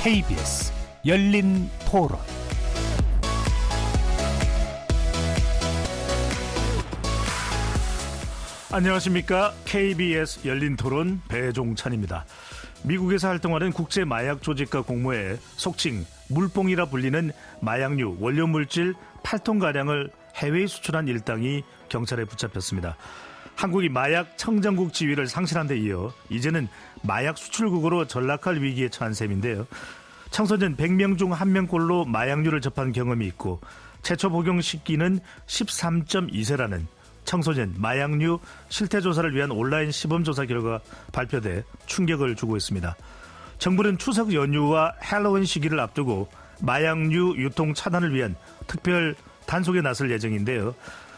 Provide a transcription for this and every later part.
KBS 열린 토론. 안녕하십니까. KBS 열린 토론 배종찬입니다. 미국에서 활동하는 국제 마약 조직과 공모해 속칭 물뽕이라 불리는 마약류 원료 물질 8톤가량을 해외에 수출한 일당이 경찰에 붙잡혔습니다. 한국이 마약 청정국 지위를 상실한 데 이어 이제는 마약 수출국으로 전락할 위기에 처한 셈인데요. 청소년 100명 중 1명꼴로 마약류를 접한 경험이 있고 최초 복용 시기는 13.2세라는 청소년 마약류 실태조사를 위한 온라인 시범조사 결과 발표돼 충격을 주고 있습니다. 정부는 추석 연휴와 할로윈 시기를 앞두고 마약류 유통 차단을 위한 특별 단속에 나설 예정인데요.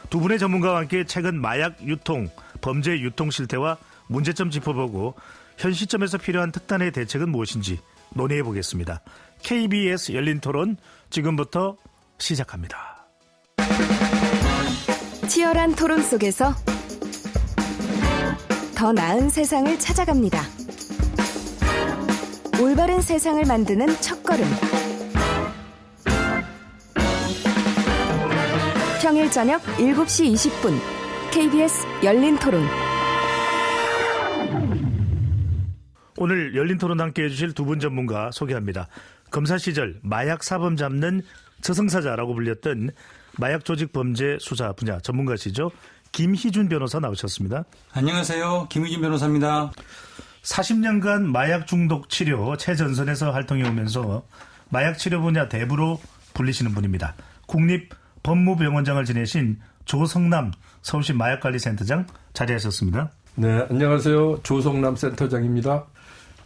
두 분의 전문가와 함께 최근 마약 유통, 범죄 유통 실태와 문제점 짚어보고 현 시점에서 필요한 특단의 대책은 무엇인지 논의해 보겠습니다. KBS 열린 토론 지금부터 시작합니다. 치열한 토론 속에서 더 나은 세상을 찾아갑니다. 올바른 세상을 만드는 첫걸음. 평일 저녁 7시 20분 KBS 열린 토론. 오늘 열린 토론 함께해 주실 두 분 전문가 소개합니다. 검사 시절 마약 사범 잡는 저승사자라고 불렸던 마약 조직 범죄 수사 분야 전문가시죠. 김희준 변호사 나오셨습니다. 안녕하세요. 김희준 변호사입니다. 40년간 마약 중독 치료 최전선에서 활동해 오면서 마약 치료 분야 대부로 불리시는 분입니다. 국립법무병원장을 지내신 조성남 서울시 마약관리센터장 자리하셨습니다. 네, 안녕하세요. 조성남 센터장입니다.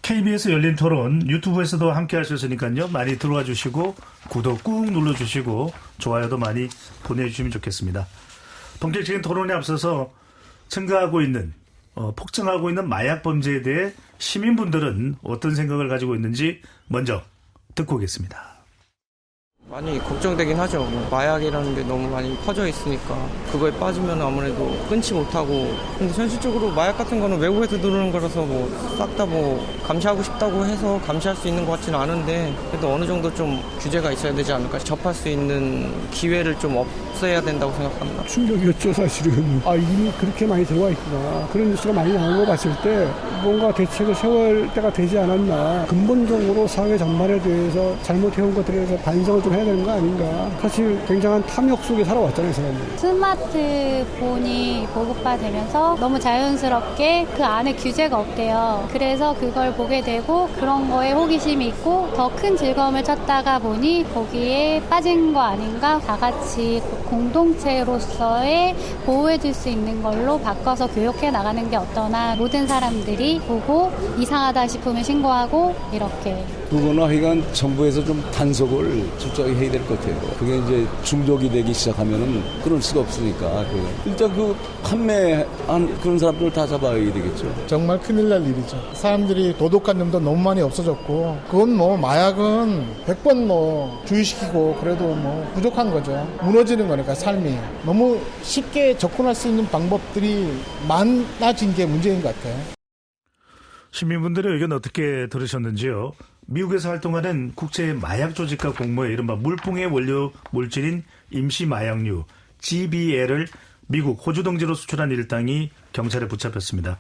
KBS 열린 토론 유튜브에서도 함께 하셨으니까요. 많이 들어와 주시고 구독 꾹 눌러주시고 좋아요도 많이 보내주시면 좋겠습니다. 본격적인 토론에 앞서서 증가하고 있는 폭증하고 있는 마약 범죄에 대해 시민분들은 어떤 생각을 가지고 있는지 먼저 듣고 오겠습니다. 많이 걱정되긴 하죠. 마약이라는 게 너무 많이 퍼져 있으니까 그거에 빠지면 아무래도 끊지 못하고. 근데 현실적으로 마약 같은 거는 외국에서 들어오는 거라서 싹 다 감시하고 싶다고 해서 감시할 수 있는 것 같지는 않은데 그래도 어느 정도 좀 규제가 있어야 되지 않을까. 접할 수 있는 기회를 좀 없애야 된다고 생각합니다. 충격이었죠, 사실은. 이미 그렇게 많이 들어와 있구나. 그런 뉴스가 많이 나온 거 봤을 때 뭔가 대책을 세울 때가 되지 않았나. 근본적으로 사회 전반에 대해서 잘못해온 것들에 대해서 반성을 좀 해야 되는 거 아닌가. 사실 굉장한 탐욕 속에 살아왔잖아요, 사람들이. 스마트폰이 보급화되면서 너무 자연스럽게 그 안에 규제가 없대요. 그래서 그걸 보게 되고 그런 거에 호기심이 있고 더 큰 즐거움을 찾다가 보니 거기에 빠진 거 아닌가. 다 같이 공동체로서의 보호해줄 수 있는 걸로 바꿔서 교육해 나가는 게 어떠나. 모든 사람들이 보고 이상하다 싶으면 신고하고 이렇게. 그거나 하여간 정부에서 좀 단속을 철저히 해야 될 것 같아요. 그게 이제 중독이 되기 시작하면은 끊을 수가 없으니까. 일단 판매한 그런 사람들을 다 잡아야 되겠죠. 정말 큰일 날 일이죠. 사람들이 도덕관념도 너무 많이 없어졌고, 그건 마약은 100번 주의시키고 그래도 부족한 거죠. 무너지는 거니까 삶이. 너무 쉽게 접근할 수 있는 방법들이 많아진 게 문제인 것 같아요. 시민분들의 의견 어떻게 들으셨는지요? 미국에서 활동하는 국제 마약 조직과 공모해 이른바 물뽕의 원료 물질인 임시 마약류 GBL을 미국, 호주 등지로 수출한 일당이 경찰에 붙잡혔습니다.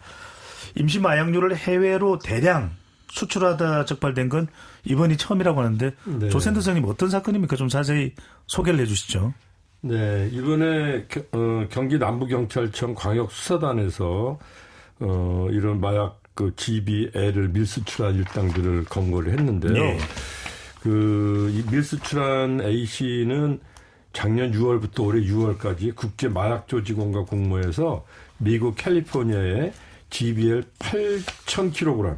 임시 마약류를 해외로 대량 수출하다 적발된 건 이번이 처음이라고 하는데 네. 조 센터장님 어떤 사건입니까? 좀 자세히 소개를 해 주시죠. 네, 이번에 경기 남부경찰청 광역수사단에서 이런 마약 GBL을 밀수출한 일당들을 검거를 했는데요. 네. 이 밀수출한 A 씨는 작년 6월부터 올해 6월까지 국제 마약 조직원과 공모해서 미국 캘리포니아에 GBL 8,000kg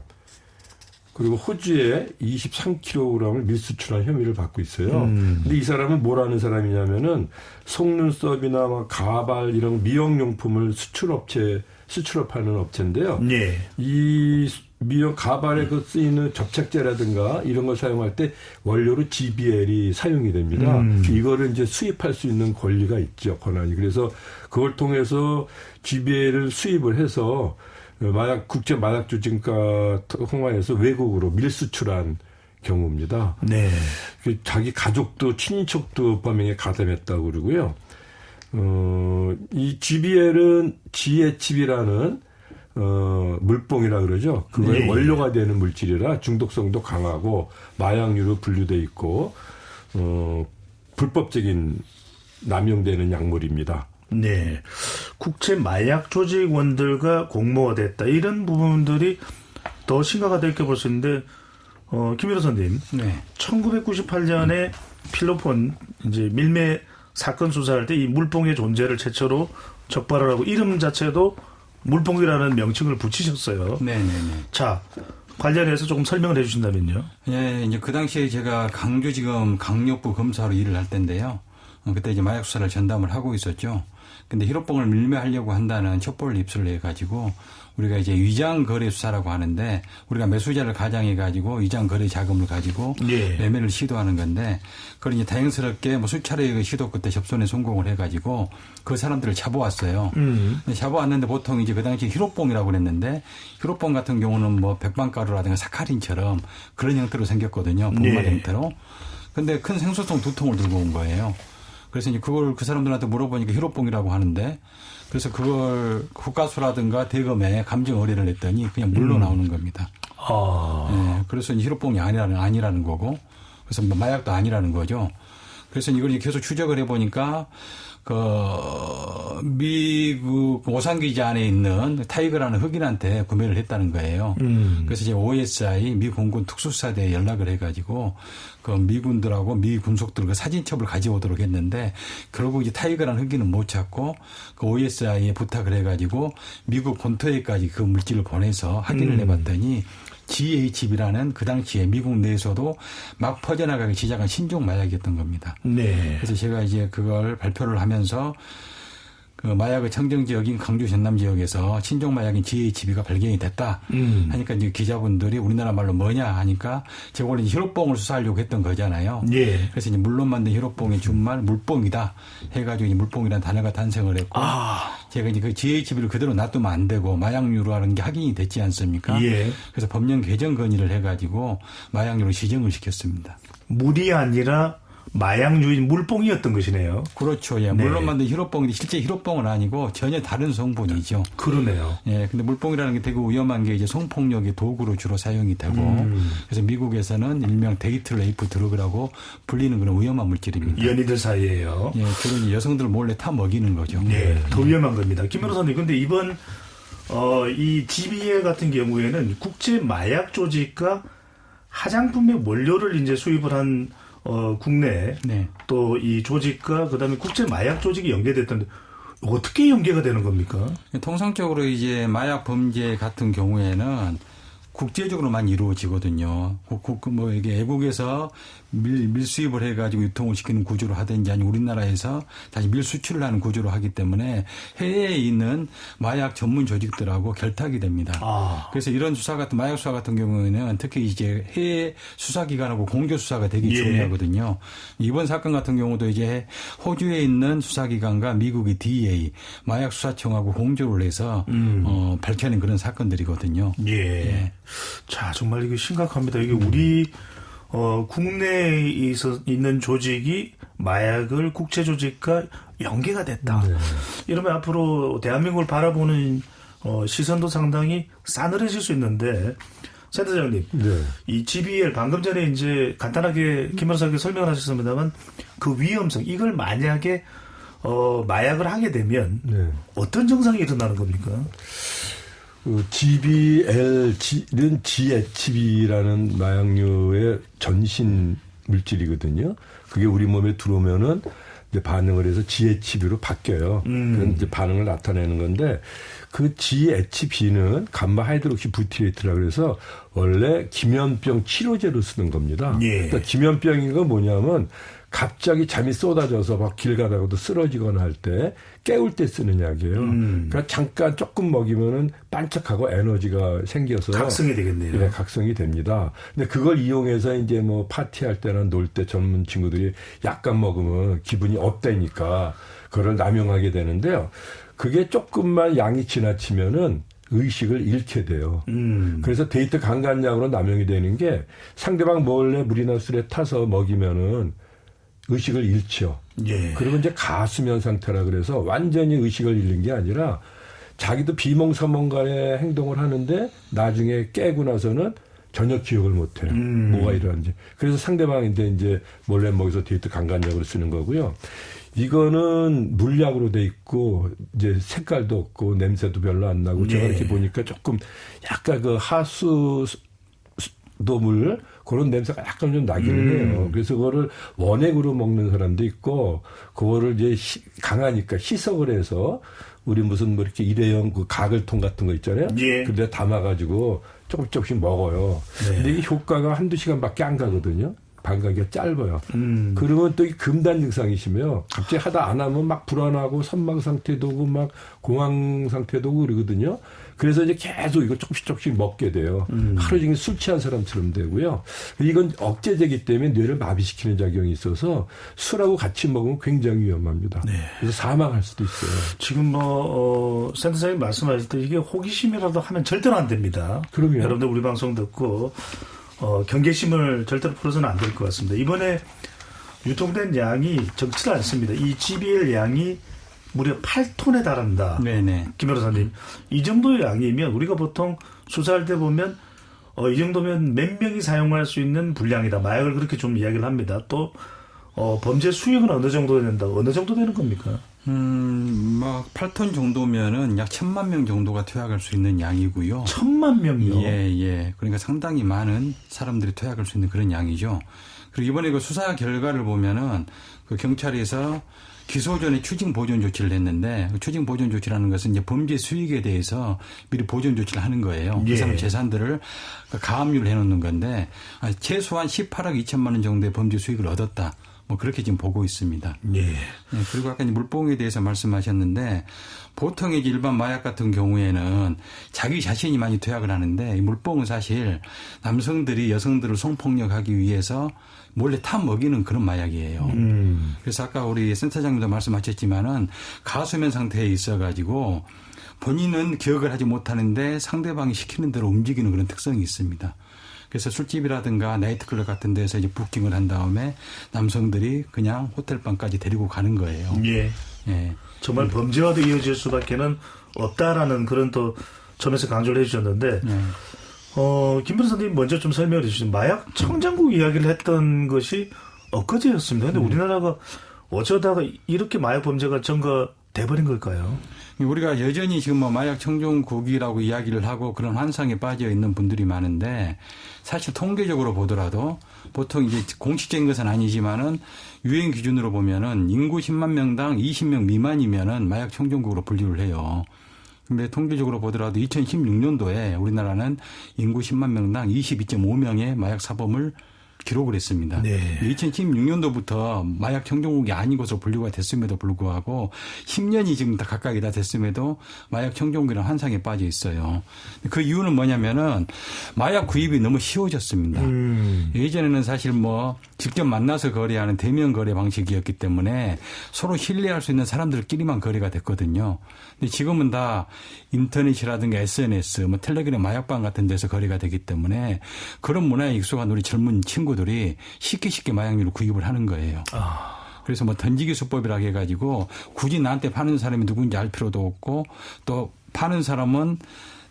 그리고 호주에 23kg을 밀수출한 혐의를 받고 있어요. 근데 이 사람은 뭘 하는 사람이냐면은 속눈썹이나 가발 이런 미용용품을 수출업하는 업체인데요. 네. 이 미용 가발에 쓰이는 접착제라든가 이런 걸 사용할 때 원료로 GBL이 사용이 됩니다. 이거를 이제 수입할 수 있는 권리가 있죠, 권한이. 그래서 그걸 통해서 GBL을 수입을 해서 국제 마약 조직과 통화해서 외국으로 밀수출한 경우입니다. 네. 자기 가족도 친인척도 범행에 가담했다고 그러고요. 이 GBL은 GHB라는 물뽕이라 그러죠. 그거의 네. 원료가 되는 물질이라 중독성도 강하고 마약류로 분류돼 있고 불법적인 남용되는 약물입니다. 네. 국제 마약 조직원들과 공모됐다. 이런 부분들이 더 심각하다 이렇게 볼 수 있는데, 김 변호사님. 네. 1998년에 필로폰 이제 밀매 사건 수사할 때 이 물뽕의 존재를 최초로 적발을 하고 이름 자체도 물뽕이라는 명칭을 붙이셨어요. 네네네. 자, 관련해서 조금 설명을 해 주신다면요. 예, 이제 그 당시에 제가 강주지검 강력부 검사로 일을 할 때인데요. 그때 이제 마약 수사를 전담을 하고 있었죠. 근데 히로뽕을 밀매하려고 한다는 첩보를 입수를 해가지고 우리가 이제 위장 거래 수사라고 하는데 우리가 매수자를 가장해가지고 위장 거래 자금을 가지고 예. 매매를 시도하는 건데 그걸 이제 다행스럽게 뭐 수차례의 시도 끝에 접선에 성공을 해가지고 그 사람들을 잡아왔어요. 근데 잡아왔는데 보통 이제 그 당시 히로뽕이라고 그랬는데 히로뽕 같은 경우는 뭐 백반가루라든가 사카린처럼 그런 형태로 생겼거든요. 분말 예. 형태로. 근데 큰 생수통 2통을 들고 온 거예요. 그래서 이제 그걸 그 사람들한테 물어보니까 히로뽕이라고 하는데 그래서 그걸 국가수라든가 대검에 감정 의뢰를 했더니 그냥 물로 나오는 겁니다. 예, 그래서 이제 히로뽕이 아니라는 거고 그래서 마약도 아니라는 거죠. 그래서 이걸 이제 계속 추적을 해보니까 미국 오산기지 안에 있는 타이거라는 흑인한테 구매를 했다는 거예요. 그래서 이제 OSI 미 공군 특수사대에 연락을 해가지고 그 미군들하고 미 군속들 그 사진첩을 가져오도록 했는데 결국 이제 타이거라는 흑인은 못 찾고 그 OSI에 부탁을 해가지고 미국 본토에까지 그 물질을 보내서 확인을 해봤더니 GHB라는 그 당시에 미국 내에서도 막 퍼져나가기 시작한 신종 마약이었던 겁니다. 네. 그래서 제가 이제 그걸 발표를 하면서 그 마약의 청정 지역인 강주 전남 지역에서 신종 마약인 GHB가 발견이 됐다. 하니까 이제 기자분들이 우리나라 말로 뭐냐 하니까 제가 원래 히로뽕을 수사하려고 했던 거잖아요. 예. 그래서 이제 물로 만든 히로뽕의 준말 물뽕이다 해가지고 이제 물뽕이라는 단어가 탄생을 했고 제가 이제 그 GHB를 그대로 놔두면 안 되고 마약류로 하는 게 확인이 됐지 않습니까? 예. 그래서 법령 개정 건의를 해가지고 마약류로 지정을 시켰습니다. 물이 아니라 마약류인 물뽕이었던 것이네요. 그렇죠. 예. 물로 만든 히로뽕인데 실제 히로뽕은 아니고 전혀 다른 성분이죠. 그러네요. 예. 근데 물뽕이라는 게 되게 위험한 게 이제 성폭력의 도구로 주로 사용이 되고 그래서 미국에서는 일명 데이트 레이프 드러그라고 불리는 그런 위험한 물질입니다. 연인들 사이에요. 예. 그런 여성들 몰래 타 먹이는 거죠. 네. 더 위험한 겁니다. 김 변호사님, 근데 이번 이 GBL 같은 경우에는 국제 마약 조직과 화장품의 원료를 이제 수입을 한 국내 네. 또 이 조직과 그다음에 국제 마약 조직이 연계됐던데 어떻게 연계가 되는 겁니까? 통상적으로 이제 마약 범죄 같은 경우에는 국제적으로만 이루어지거든요. 뭐 이게 외국에서 밀수입을 해가지고 유통을 시키는 구조로 하든지 아니면 우리나라에서 다시 밀수출을 하는 구조로 하기 때문에 해외에 있는 마약 전문 조직들하고 결탁이 됩니다. 그래서 이런 수사 같은 마약 수사 같은 경우에는 특히 이제 해외 수사기관하고 공조 수사가 되게 중요하거든요. 이번 사건 같은 경우도 이제 호주에 있는 수사기관과 미국의 DEA 마약 수사청하고 공조를 해서 밝혀낸 그런 사건들이거든요. 예. 자, 정말 이게 심각합니다. 이게 우리 국내에 있는 조직이 마약을 국제 조직과 연계가 됐다. 네. 이러면 앞으로 대한민국을 바라보는 시선도 상당히 싸늘해질 수 있는데, 센터장님, 네. 이 GBL 방금 전에 이제 간단하게 김 변호사님께 설명을 하셨습니다만 그 위험성, 이걸 만약에 마약을 하게 되면 네. 어떤 증상이 일어나는 겁니까? GBL은 GHB라는 마약류의 전신 물질이거든요. 그게 우리 몸에 들어오면은 이제 반응을 해서 GHB로 바뀌어요. 그런 이제 반응을 나타내는 건데 그 GHB는 감마 하이드록시 부티레이트라 그래서 원래 기면병 치료제로 쓰는 겁니다. 예. 그러니까 기면병인 건 뭐냐면 갑자기 잠이 쏟아져서 막 길 가다가도 쓰러지거나 할 때 깨울 때 쓰는 약이에요. 그러니까 잠깐 조금 먹이면은 반짝하고 에너지가 생겨서 각성이 되겠네요. 네, 각성이 됩니다. 근데 그걸 이용해서 이제 뭐 파티할 때나 놀 때 젊은 친구들이 약간 먹으면 기분이 업되니까 그걸 남용하게 되는데요. 그게 조금만 양이 지나치면은 의식을 잃게 돼요. 그래서 데이트 강간약으로 남용이 되는 게 상대방 몰래 물이나 술에 타서 먹이면은 의식을 잃죠. 예. 그리고 이제 가수면 상태라 그래서 완전히 의식을 잃는 게 아니라 자기도 비몽사몽간의 행동을 하는데 나중에 깨고 나서는 전혀 기억을 못해요. 뭐가 일어났는지. 그래서 상대방인데 이제 몰래 먹여서 데이트 강간약으로 쓰는 거고요. 이거는 물약으로 돼 있고 이제 색깔도 없고 냄새도 별로 안 나고 제가 이렇게 보니까 조금 약간 그 하수 도물 그런 냄새가 약간 좀 나기는 해요. 그래서 그거를 원액으로 먹는 사람도 있고 그거를 이제 강하니까 희석을 해서 우리 무슨 뭐 이렇게 일회용 그 가글통 같은 거 있잖아요. 예. 근데 담아가지고 조금씩 먹어요. 네. 근데 이게 효과가 한두 시간밖에 안 가거든요. 반가기가 짧아요. 그러면 또 이 금단 증상이시면 갑자기 하다 안 하면 막 불안하고 선망 상태도 오고 막 공황 상태도 오고 그러거든요. 그래서 이제 계속 이걸 조금씩 먹게 돼요. 하루 종일 술 취한 사람처럼 되고요. 이건 억제제기 때문에 뇌를 마비시키는 작용이 있어서 술하고 같이 먹으면 굉장히 위험합니다. 네. 그래서 사망할 수도 있어요. 지금 센터장님 말씀하실 때 이게 호기심이라도 하면 절대로 안 됩니다. 그럼요. 여러분들 우리 방송 듣고 경계심을 절대로 풀어서는 안 될 것 같습니다. 이번에 유통된 양이 적지 않습니다. 이 GBL 양이 무려 8톤에 달한다. 네네. 김 변호사님, 이 정도의 양이면 우리가 보통 수사할 때 보면 이 정도면 몇 명이 사용할 수 있는 분량이다. 마약을 그렇게 좀 이야기를 합니다. 또 범죄 수익은 어느 정도 된다. 어느 정도 되는 겁니까? 막 8톤 정도면은 약 1,000만 명 정도가 투약할 수 있는 양이고요. 1,000만 명이요? 예. 그러니까 상당히 많은 사람들이 투약할 수 있는 그런 양이죠. 그리고 이번에 그 수사 결과를 보면은 그 경찰에서 기소 전에 추징 보존 조치를 했는데 추징 보존 조치라는 것은 이제 범죄 수익에 대해서 미리 보존 조치를 하는 거예요. 예. 그 사람 재산들을 가압류를 해놓는 건데 최소한 18억 2천만 원 정도의 범죄 수익을 얻었다. 뭐 그렇게 지금 보고 있습니다. 예. 그리고 아까 이제 물뽕에 대해서 말씀하셨는데 보통 이제 일반 마약 같은 경우에는 자기 자신이 많이 투약을 하는데 이 물뽕은 사실 남성들이 여성들을 성폭력하기 위해서 몰래 타 먹이는 그런 마약이에요. 그래서 아까 우리 센터장님도 말씀하셨지만은 가수면 상태에 있어가지고 본인은 기억을 하지 못하는데 상대방이 시키는 대로 움직이는 그런 특성이 있습니다. 그래서 술집이라든가 나이트클럽 같은 데서 이제 부킹을 한 다음에 남성들이 그냥 호텔방까지 데리고 가는 거예요. 예. 예. 정말 범죄와도 이어질 수밖에는 없다라는 그런 또 점에서 강조를 해주셨는데, 김 변호사님 먼저 좀 설명해 주시죠. 마약 청정국 이야기를 했던 것이 엊그제였습니다. 근데 우리나라가 어쩌다가 이렇게 마약 범죄가 증가돼버린 걸까요? 우리가 여전히 지금 뭐 마약 청정국이라고 이야기를 하고 그런 환상에 빠져 있는 분들이 많은데 사실 통계적으로 보더라도 보통 이제 공식적인 것은 아니지만은 유행 기준으로 보면은 인구 10만 명당 20명 미만이면은 마약 청정국으로 분류를 해요. 근데 통계적으로 보더라도 2016년도에 우리나라는 인구 10만 명당 22.5명의 마약 사범을 기록을 했습니다. 네. 2016년도부터 마약 청정국이 아닌 것으로 분류가 됐음에도 불구하고 10년이 지금 다 가까이 다 됐음에도 마약 청정국이라는 환상에 빠져 있어요. 그 이유는 뭐냐면은 마약 구입이 너무 쉬워졌습니다. 예전에는 사실 뭐 직접 만나서 거래하는 대면 거래 방식이었기 때문에 서로 신뢰할 수 있는 사람들끼리만 거래가 됐거든요. 근데 지금은 다 인터넷이라든가 SNS, 뭐 텔레그램 마약방 같은 데서 거래가 되기 때문에 그런 문화에 익숙한 우리 젊은 친구들이 쉽게 마약류를 구입을 하는 거예요. 그래서 뭐 던지기 수법이라고 해가지고 굳이 나한테 파는 사람이 누군지 알 필요도 없고 또 파는 사람은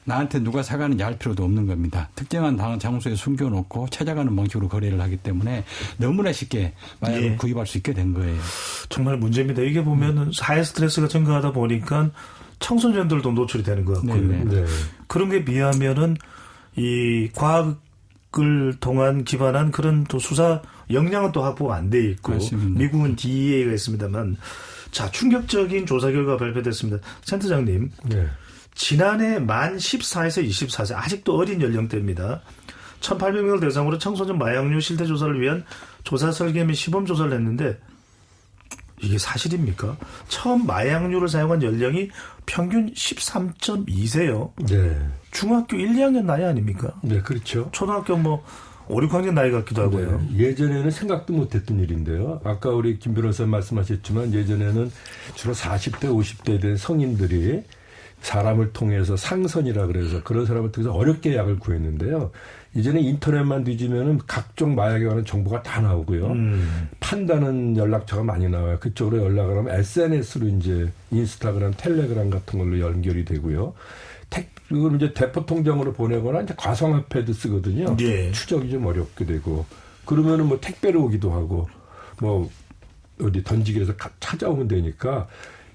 나한테 누가 사가는지 알 필요도 없는 겁니다. 특정한 장소에 숨겨놓고 찾아가는 방식으로 거래를 하기 때문에 너무나 쉽게 마약을 예. 구입할 수 있게 된 거예요. 정말 문제입니다. 이게 보면 사회 스트레스가 증가하다 보니까 청소년들도 노출이 되는 것 같고요. 네네. 그런 게 비하면은 이 과학을 통한 기반한 그런 또 수사 역량은 또 확보가 안 돼 있고 맞습니다. 미국은 DEA가 있습니다만 자 충격적인 조사 결과 발표됐습니다. 센터장님. 네. 지난해 만 14에서 24세 아직도 어린 연령대입니다. 1,800명을 대상으로 청소년 마약류 실태 조사를 위한 조사 설계 및 시범 조사를 했는데 이게 사실입니까? 처음 마약류를 사용한 연령이 평균 13.2세요. 네. 중학교 1, 2학년 나이 아닙니까? 네, 그렇죠. 초등학교 뭐 5, 6학년 나이 같기도 하고요. 네, 예전에는 생각도 못했던 일인데요. 아까 우리 김 변호사 말씀하셨지만 예전에는 주로 40대, 50대에 된 성인들이 사람을 통해서 상선이라 그래서 그런 사람을 통해서 어렵게 약을 구했는데요. 이제는 인터넷만 뒤지면은 각종 마약에 관한 정보가 다 나오고요. 판다는 연락처가 많이 나와요. 그쪽으로 연락을 하면 SNS로 이제 인스타그램, 텔레그램 같은 걸로 연결이 되고요. 그걸 이제 대포 통장으로 보내거나 이제 가상화폐도 쓰거든요. 예. 추적이 좀 어렵게 되고 그러면은 뭐 택배로 오기도 하고 뭐 어디 던지기해서 찾아오면 되니까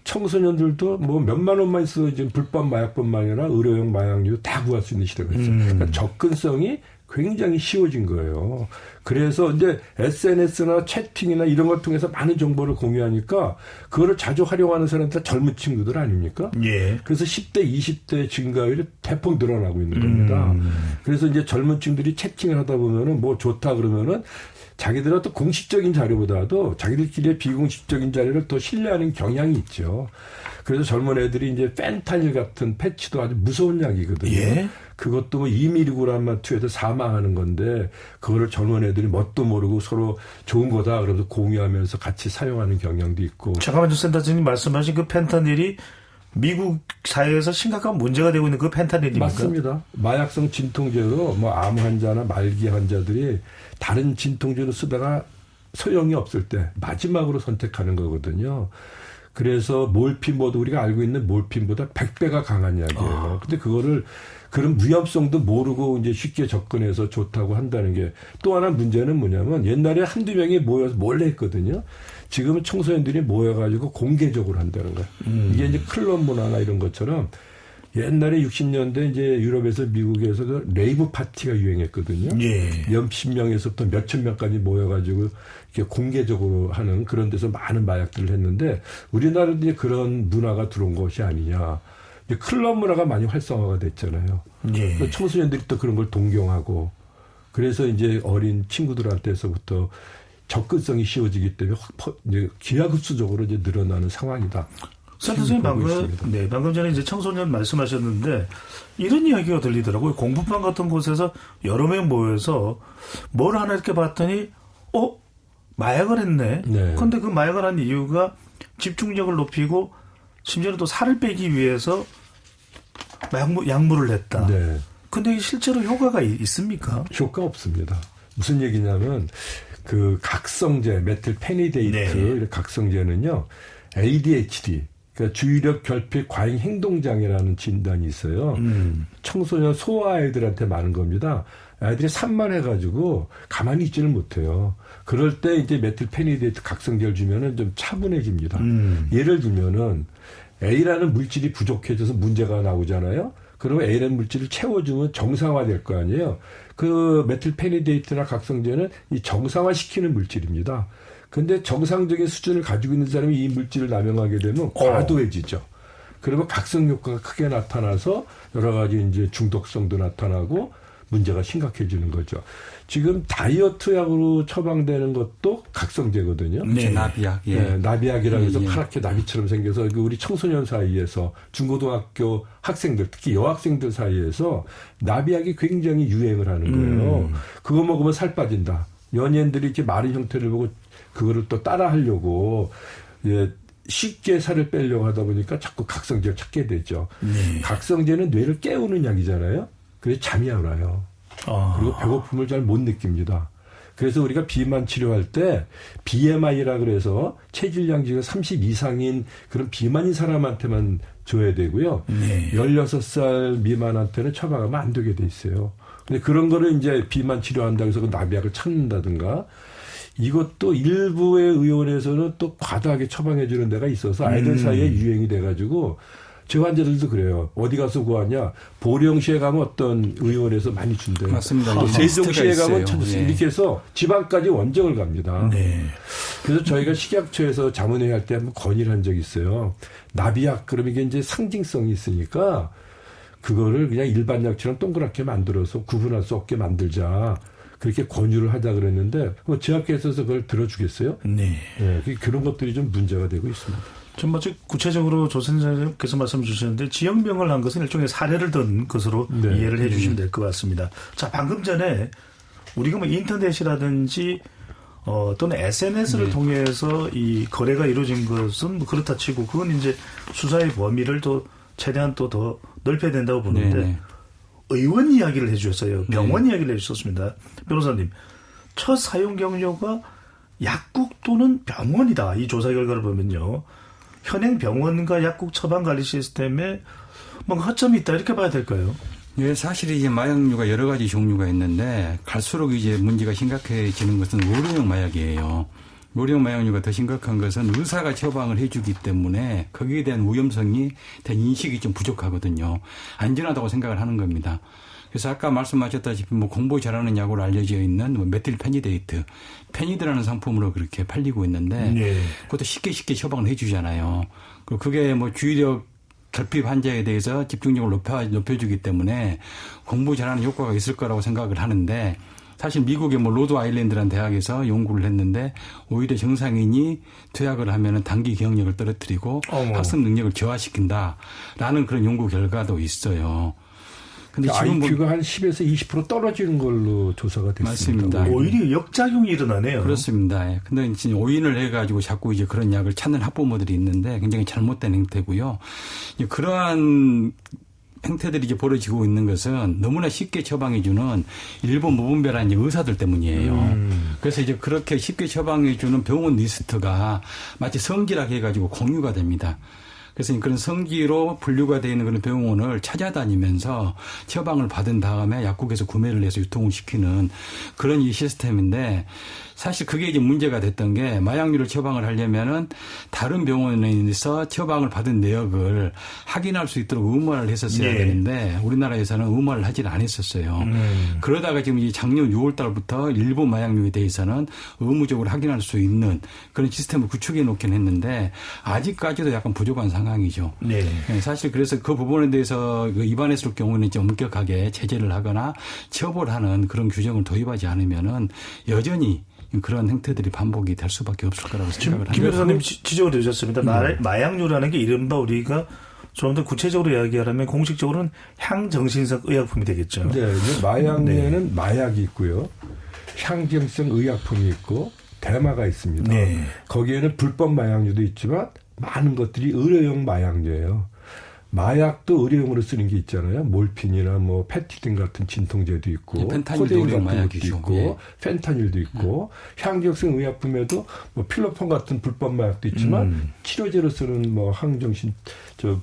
청소년들도 뭐 몇만 원만 있어도 지금 불법 마약뿐만 아니라 의료용 마약류 다 구할 수 있는 시대가 있어요. 그러니까 접근성이 굉장히 쉬워진 거예요. 그래서 이제 SNS나 채팅이나 이런 걸 통해서 많은 정보를 공유하니까 그거를 자주 활용하는 사람들 젊은 친구들 아닙니까? 예. 그래서 10대, 20대 증가율이 대폭 늘어나고 있는 겁니다. 그래서 이제 젊은 친구들이 채팅을 하다 보면은 뭐 좋다 그러면은 자기들은 또 공식적인 자료보다도 자기들끼리의 비공식적인 자료를 더 신뢰하는 경향이 있죠. 그래서 젊은 애들이 이제 펜타닐 같은 패치도 아주 무서운 약이거든요. 예? 그것도 뭐 2mg만 투여해서 사망하는 건데 그거를 젊은 애들이 뭣도 모르고 서로 좋은 거다 그러면서 공유하면서 같이 사용하는 경향도 있고. 잠깐만요, 센터장님 말씀하신 그 펜타닐이 미국 사회에서 심각한 문제가 되고 있는 그 펜타닐입니까? 맞습니다. 마약성 진통제로 뭐 암 환자나 말기 환자들이 다른 진통제를 쓰다가 소용이 없을 때 마지막으로 선택하는 거거든요. 그래서 몰핀보다 우리가 알고 있는 몰핀보다 100배가 강한 약이에요. 근데 그거를 그런 위험성도 모르고 이제 쉽게 접근해서 좋다고 한다는 게 또 하나 문제는 뭐냐면 옛날에 한두 명이 모여서 몰래 했거든요. 지금은 청소년들이 모여가지고 공개적으로 한다는 거예요. 이게 이제 클럽 문화나 이런 것처럼 옛날에 60년대 이제 유럽에서 미국에서 그 레이브 파티가 유행했거든요. 예. 몇십 명에서부터 몇천 명까지 모여가지고 이렇게 공개적으로 하는 그런 데서 많은 마약들을 했는데 우리나라도 이제 그런 문화가 들어온 것이 아니냐. 이제 클럽 문화가 많이 활성화가 됐잖아요. 예. 청소년들이 또 그런 걸 동경하고 그래서 이제 어린 친구들한테서부터 접근성이 쉬워지기 때문에 이제 기하급수적으로 이제 늘어나는 상황이다. 선생님 방금 전에 이제 청소년 말씀하셨는데 이런 이야기가 들리더라고요. 공부방 같은 곳에서 여러 명 모여서 뭘 하나 이렇게 봤더니 마약을 했네. 네. 그런데 그 마약을 한 이유가 집중력을 높이고 심지어는 또 살을 빼기 위해서 약물을 했다. 네. 근데 실제로 효과가 있습니까? 효과 없습니다. 무슨 얘기냐면 그 각성제, 메틸페니데이트 네. 각성제는요. ADHD, 그러니까 주의력 결핍 과잉 행동장애라는 진단이 있어요. 청소년 소아아이들한테 많은 겁니다. 아이들이 산만해가지고 가만히 있지를 못해요. 그럴 때 이제 메틸페니데이트 각성제를 주면은 좀 차분해집니다. 예를 들면은 A라는 물질이 부족해져서 문제가 나오잖아요. 그러면 A라는 물질을 채워주면 정상화될 거 아니에요. 그 메틸페니데이트나 각성제는 이 정상화시키는 물질입니다. 근데 정상적인 수준을 가지고 있는 사람이 이 물질을 남용하게 되면 과도해지죠. 그러면 각성 효과가 크게 나타나서 여러 가지 이제 중독성도 나타나고 문제가 심각해지는 거죠. 지금 다이어트 약으로 처방되는 것도 각성제거든요. 네. 나비약. 예. 네, 나비약이라고 해서 예. 파랗게 나비처럼 생겨서 우리 청소년 사이에서 중고등학교 학생들 특히 여학생들 사이에서 나비약이 굉장히 유행을 하는 거예요. 그거 먹으면 살 빠진다. 연예인들이 이렇게 마른 형태를 보고 그거를 또 따라 하려고 쉽게 살을 빼려고 하다 보니까 자꾸 각성제를 찾게 되죠. 네. 각성제는 뇌를 깨우는 약이잖아요. 그래서 잠이 안 와요. 그리고 배고픔을 잘 못 느낍니다. 그래서 우리가 비만 치료할 때 BMI라 그래서 체질량지가 30 이상인 그런 비만인 사람한테만 줘야 되고요. 네. 16살 미만한테는 처방하면 안 되게 돼 있어요. 근데 그런 거를 이제 비만 치료한다고 해서 그 나비약을 찾는다든가 이것도 일부의 의원에서는 또 과다하게 처방해 주는 데가 있어서 아이들 사이에 유행이 돼가지고 제 환자들도 그래요. 어디 가서 구하냐? 보령시에 가면 어떤 의원에서 많이 준대요. 맞습니다. 또 세종시에 있어요. 가면 찾았어요. 이렇게 해서 지방까지 원정을 갑니다. 네. 그래서 저희가 식약처에서 자문회의 할 때 한번 건의를 한 적이 있어요. 나비약 그러면 이게 이제 상징성이 있으니까 그거를 그냥 일반 약처럼 동그랗게 만들어서 구분할 수 없게 만들자. 그렇게 권유를 하자 그랬는데 제약회에서 그걸 들어주겠어요? 네. 네, 그런 것들이 좀 문제가 되고 있습니다. 좀 구체적으로 조 선생님께서 말씀 주셨는데 지역명을 한 것은 일종의 사례를 든 것으로 네. 이해를 해 주시면 될 것 같습니다. 자, 방금 전에 우리가 뭐 인터넷이라든지 또는 SNS를 통해서 이 거래가 이루어진 것은 뭐 그렇다 치고 그건 이제 수사의 범위를 또 최대한 또 더 넓혀야 된다고 보는데 네네. 의원 이야기를 해주셨어요. 병원 네. 이야기를 해주셨습니다. 변호사님, 첫 사용 경로가 약국 또는 병원이다. 이 조사 결과를 보면요. 현행 병원과 약국 처방 관리 시스템에 뭔가 허점이 있다 이렇게 봐야 될까요? 예, 사실 이제 마약류가 여러 가지 종류가 있는데 갈수록 이제 문제가 심각해지는 것은 의료용 마약이에요. 의료용 마약류가 더 심각한 것은 의사가 처방을 해주기 때문에 거기에 대한 위험성에 대한 인식이 좀 부족하거든요. 안전하다고 생각을 하는 겁니다. 그래서 아까 말씀하셨다시피 뭐 공부 잘하는 약으로 알려져 있는 뭐 메틸페니데이트, 페니드라는 상품으로 그렇게 팔리고 있는데 네. 그것도 쉽게 처방을 해주잖아요. 그리고 그게 뭐 주의력 결핍 환자에 대해서 집중력을 높여주기 때문에 공부 잘하는 효과가 있을 거라고 생각을 하는데 사실 미국의 뭐 로드 아일랜드라는 대학에서 연구를 했는데 오히려 정상인이 투약을 하면은 단기 기억력을 떨어뜨리고 학습 능력을 저하시킨다라는 그런 연구 결과도 있어요. 근데 지금 IQ가 한 10에서 20% 떨어지는 걸로 조사가 됐습니다. 맞습니다. 오히려 역작용이 일어나네요. 그렇습니다. 예. 근데 이제 오인을 해가지고 자꾸 이제 그런 약을 찾는 학부모들이 있는데 굉장히 잘못된 행태고요. 그러한 행태들이 이제 벌어지고 있는 것은 너무나 쉽게 처방해주는 일부 무분별한 의사들 때문이에요. 그래서 이제 그렇게 쉽게 처방해주는 병원 리스트가 마치 성지락 해가지고 공유가 됩니다. 그래서 그런 성지로 분류가 되어 있는 그런 병원을 찾아다니면서 처방을 받은 다음에 약국에서 구매를 해서 유통을 시키는 그런 이 시스템인데 사실 그게 이제 문제가 됐던 게 마약류를 처방을 하려면은 다른 병원에서 처방을 받은 내역을 확인할 수 있도록 의무화를 했었어야 되는데 우리나라에서는 의무화를 하질 않았었어요. 그러다가 지금 이 작년 6월 달부터 일부 마약류에 대해서는 의무적으로 확인할 수 있는 그런 시스템을 구축해 놓긴 했는데 아직까지도 약간 부족한 상황이죠. 네. 사실 그래서 그 부분에 대해서 위반했을 경우에는 좀 엄격하게 제재를 하거나 처벌하는 그런 규정을 도입하지 않으면은 여전히 그런 행태들이 반복이 될 수밖에 없을 거라고 생각을 합니다. 김 변호사님 지적을 해주셨습니다. 마약류라는 게 이른바 우리가 좀 더 구체적으로 이야기하려면 공식적으로는 향정신성 의약품이 되겠죠. 네, 마약류에는 마약이 있고요. 향정성 의약품이 있고 대마가 있습니다. 네. 거기에는 불법 마약류도 있지만 많은 것들이 의료용 마약류예요. 마약도 의료용으로 쓰는 게 있잖아요. 몰핀이나 뭐 페티딘 같은 진통제도 있고, 코데인 같은 것도 있고, 예. 펜타닐도 있고, 향정성 의약품에도 뭐 필로폰 같은 불법 마약도 있지만 치료제로 쓰는 뭐 항정신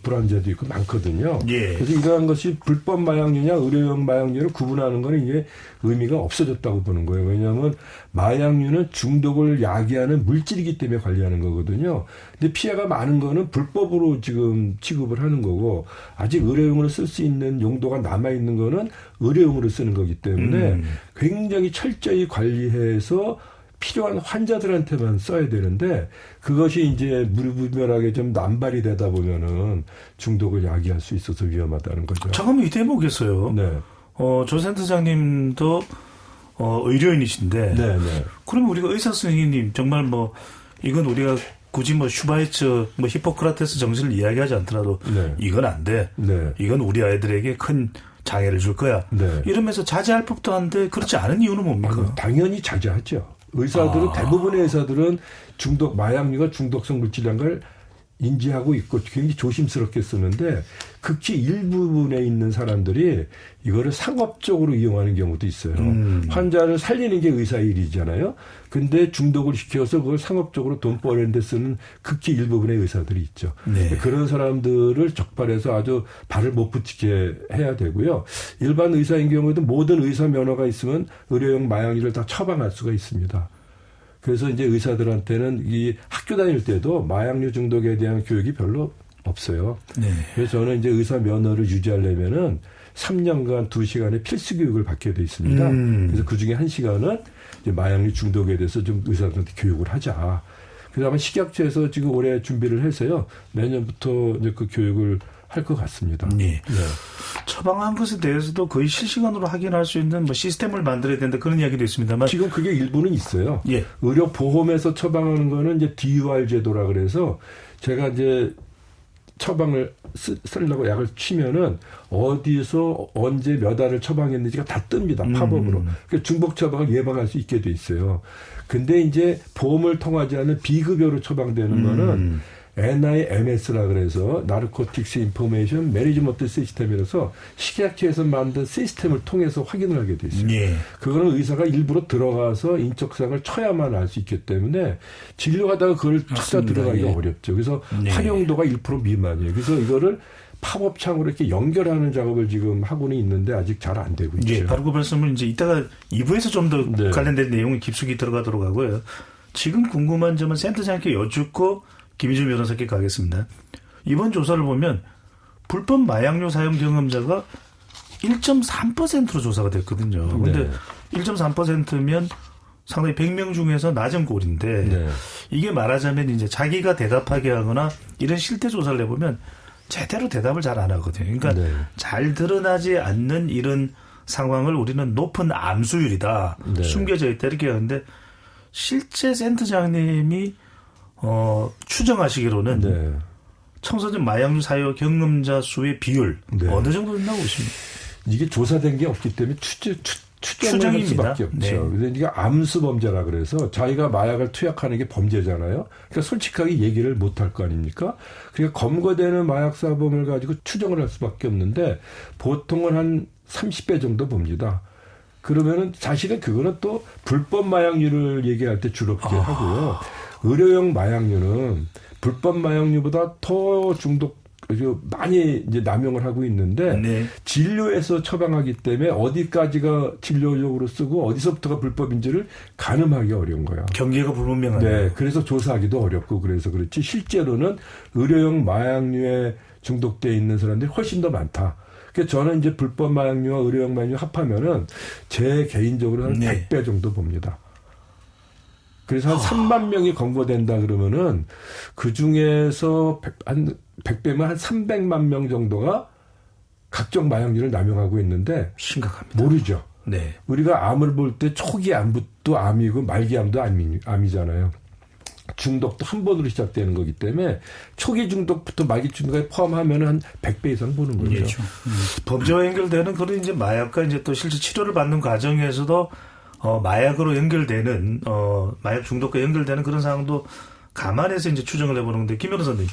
불안제도 있고 많거든요. 예. 그래서 이러한 것이 불법 마약류냐 의료용 마약류를 구분하는 거는 이게 의미가 없어졌다고 보는 거예요. 왜냐하면 마약류는 중독을 야기하는 물질이기 때문에 관리하는 거거든요. 근데 피해가 많은 거는 불법으로 지금 취급을 하는 거고 아직 의료용으로 쓸 수 있는 용도가 남아있는 거는 의료용으로 쓰는 거기 때문에 굉장히 철저히 관리해서 필요한 환자들한테만 써야 되는데 그것이 이제 무분별하게 좀 남발이 되다 보면은 중독을 야기할 수 있어서 위험하다는 거죠. 잠깐만 이 대목에서요. 네. 조 센터장님도 의료인이신데 네. 그러면 우리가 의사 선생님 정말 뭐 이건 우리가 굳이 뭐 슈바이처 뭐 히포크라테스 정신을 이야기하지 않더라도 네. 이건 안 돼. 네. 이건 우리 아이들에게 큰 장애를 줄 거야. 네. 이러면서 자제할 법도 한데 그렇지 않은 이유는 뭡니까? 당연히 자제하죠. 의사들은 대부분의 의사들은 마약류가 중독성 물질이라는 걸 인지하고 있고 굉장히 조심스럽게 쓰는데 극히 일부분에 있는 사람들이 이거를 상업적으로 이용하는 경우도 있어요. 환자를 살리는 게 의사의 일이잖아요. 근데 중독을 시켜서 그걸 상업적으로 돈 버는 데 쓰는 극히 일부분의 의사들이 있죠. 네. 그런 사람들을 적발해서 아주 발을 못 붙이게 해야 되고요. 일반 의사인 경우에도 모든 의사 면허가 있으면 의료용 마약류를 다 처방할 수가 있습니다. 그래서 이제 의사들한테는 이 학교 다닐 때도 마약류 중독에 대한 교육이 별로 없어요. 네. 그래서 저는 이제 의사 면허를 유지하려면은 3년간 2시간의 필수 교육을 받게 돼 있습니다. 그래서 그 중에 1시간은 이제 마약류 중독에 대해서 좀 의사들한테 교육을 하자. 그래서 아마 식약처에서 지금 올해 준비를 해서요. 내년부터 이제 그 교육을 할 것 같습니다. 네. 처방한 것에 대해서도 거의 실시간으로 확인할 수 있는 뭐 시스템을 만들어야 된다 그런 이야기도 있습니다만 지금 그게 일부는 있어요. 예. 의료보험에서 처방하는 거는 이제 DUR 제도라 그래서 제가 이제 처방을 쓰려고 약을 치면은 어디서 언제 몇 알을 처방했는지가 다 뜹니다. 팝업으로. 그러니까 중복 처방을 예방할 수 있게 돼 있어요. 근데 이제 보험을 통하지 않은 비급여로 처방되는 거는 NIMS라 그래서 나르코틱스 인포메이션 매니지먼트 시스템이라서 식약처에서 만든 시스템을 통해서 확인을 하게 돼 있어요. 예. 그거는 의사가 일부러 들어가서 인적사항을 쳐야만 알 수 있기 때문에 진료하다가 그걸 찾아 맞습니다. 들어가기가 예. 어렵죠. 그래서 네. 활용도가 1% 미만이에요. 그래서 이거를 팝업창으로 이렇게 연결하는 작업을 지금 하고는 있는데 아직 잘 안 되고 있죠. 예, 바로 그 말씀은 이제 이따가 2부에서 좀 더 네. 관련된 내용이 깊숙이 들어가도록 하고요. 지금 궁금한 점은 센터장님께 여쭙고 김희준 변호사께 가겠습니다. 이번 조사를 보면 불법 마약류 사용 경험자가 1.3%로 조사가 됐거든요. 그런데 네. 1.3%면 상당히 100명 중에서 낮은 꼴인데 네. 이게 말하자면 이제 자기가 대답하게 하거나 이런 실태 조사를 해보면 제대로 대답을 잘 안 하거든요. 그러니까 네. 잘 드러나지 않는 이런 상황을 우리는 높은 암수율이다. 네. 숨겨져 있다 이렇게 하는데 실제 센터장님이 추정하시기로는 네. 청소년 마약류 사용 경험자 수의 비율 네. 어느 정도 된다고 보십니까? 이게 조사된 게 없기 때문에 추정을 할 추정입니다. 수밖에 없죠. 네. 그래서 이게 암수 범죄라 그래서 자기가 마약을 투약하는 게 범죄잖아요. 그러니까 솔직하게 얘기를 못 할 거 아닙니까? 그러니까 검거되는 마약 사범을 가지고 추정을 할 수밖에 없는데 보통은 한 30배 정도 봅니다. 그러면은 사실은 그거는 또 불법 마약류를 얘기할 때 주롭게 하고요. 의료용 마약류는 불법 마약류보다 더 중독 많이 이제 남용을 하고 있는데 네. 진료에서 처방하기 때문에 어디까지가 진료용으로 쓰고 어디서부터가 불법인지를 가늠하기 어려운 거야. 경계가 불분명하네요. 네, 그래서 조사하기도 어렵고 그래서 그렇지 실제로는 의료용 마약류에 중독돼 있는 사람들이 훨씬 더 많다. 그래서 저는 이제 불법 마약류와 의료용 마약류 합하면은 제 개인적으로 한 네. 100배 정도 봅니다. 그래서 한 3만 명이 검거된다 그러면은 그 중에서 한 100배면 한 300만 명 정도가 각종 마약류를 남용하고 있는데 심각합니다. 모르죠. 네. 우리가 암을 볼 때 초기 암부터 암이고 말기 암도 암이잖아요. 중독도 한 번으로 시작되는 거기 때문에 초기 중독부터 말기 중독까지 포함하면 한 100배 이상 보는 거죠. 그렇죠. 범죄와 연결되는 그런 이제 마약과 이제 또 실제 치료를 받는 과정에서도 마약으로 연결되는 마약 중독과 연결되는 그런 상황도 감안해서 이제 추정을 해보는데 김 변호사님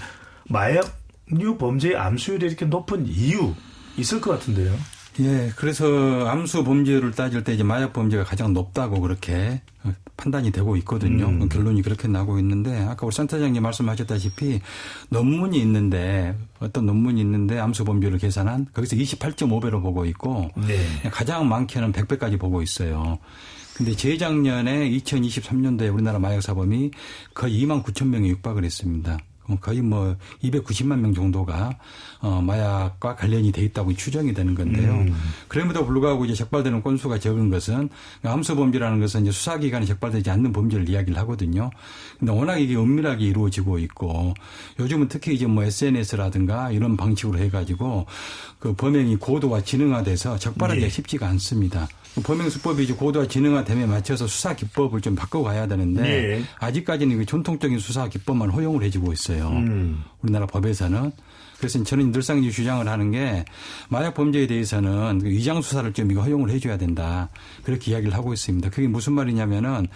마약류 범죄의 암수율이 이렇게 높은 이유 있을 것 같은데요. 예, 그래서 암수 범죄를 따질 때 이제 마약 범죄가 가장 높다고 그렇게 판단이 되고 있거든요. 결론이 그렇게 나고 있는데 아까 우리 센터장님 말씀하셨다시피 논문이 있는데 어떤 논문이 있는데 암수 범죄를 계산한 거기서 28.5배로 보고 있고 네. 가장 많게는 100배까지 보고 있어요. 근데 재작년에 2023년도에 우리나라 마약 사범이 거의 2만 9천 명에 육박을 했습니다. 거의 290만 명 정도가 마약과 관련이 돼 있다고 추정이 되는 건데요. 그럼에도 불구하고 이제 적발되는 건수가 적은 것은 암수 범죄라는 것은 이제 수사기관에 적발되지 않는 범죄를 이야기를 하거든요. 근데 워낙 이게 은밀하게 이루어지고 있고 요즘은 특히 이제 SNS라든가 이런 방식으로 해가지고 그 범행이 고도화 지능화돼서 적발하기가 쉽지가 않습니다. 범행 수법이 이제 고도화 지능화됨에 맞춰서 수사 기법을 좀 바꿔가야 되는데 네. 아직까지는 그 전통적인 수사 기법만 허용을 해주고 있어요. 우리나라 법에서는. 그래서 저는 늘상 이제 주장을 하는 게 마약 범죄에 대해서는 위장 수사를 좀 이거 허용을 해줘야 된다. 그렇게 이야기를 하고 있습니다. 그게 무슨 말이냐면은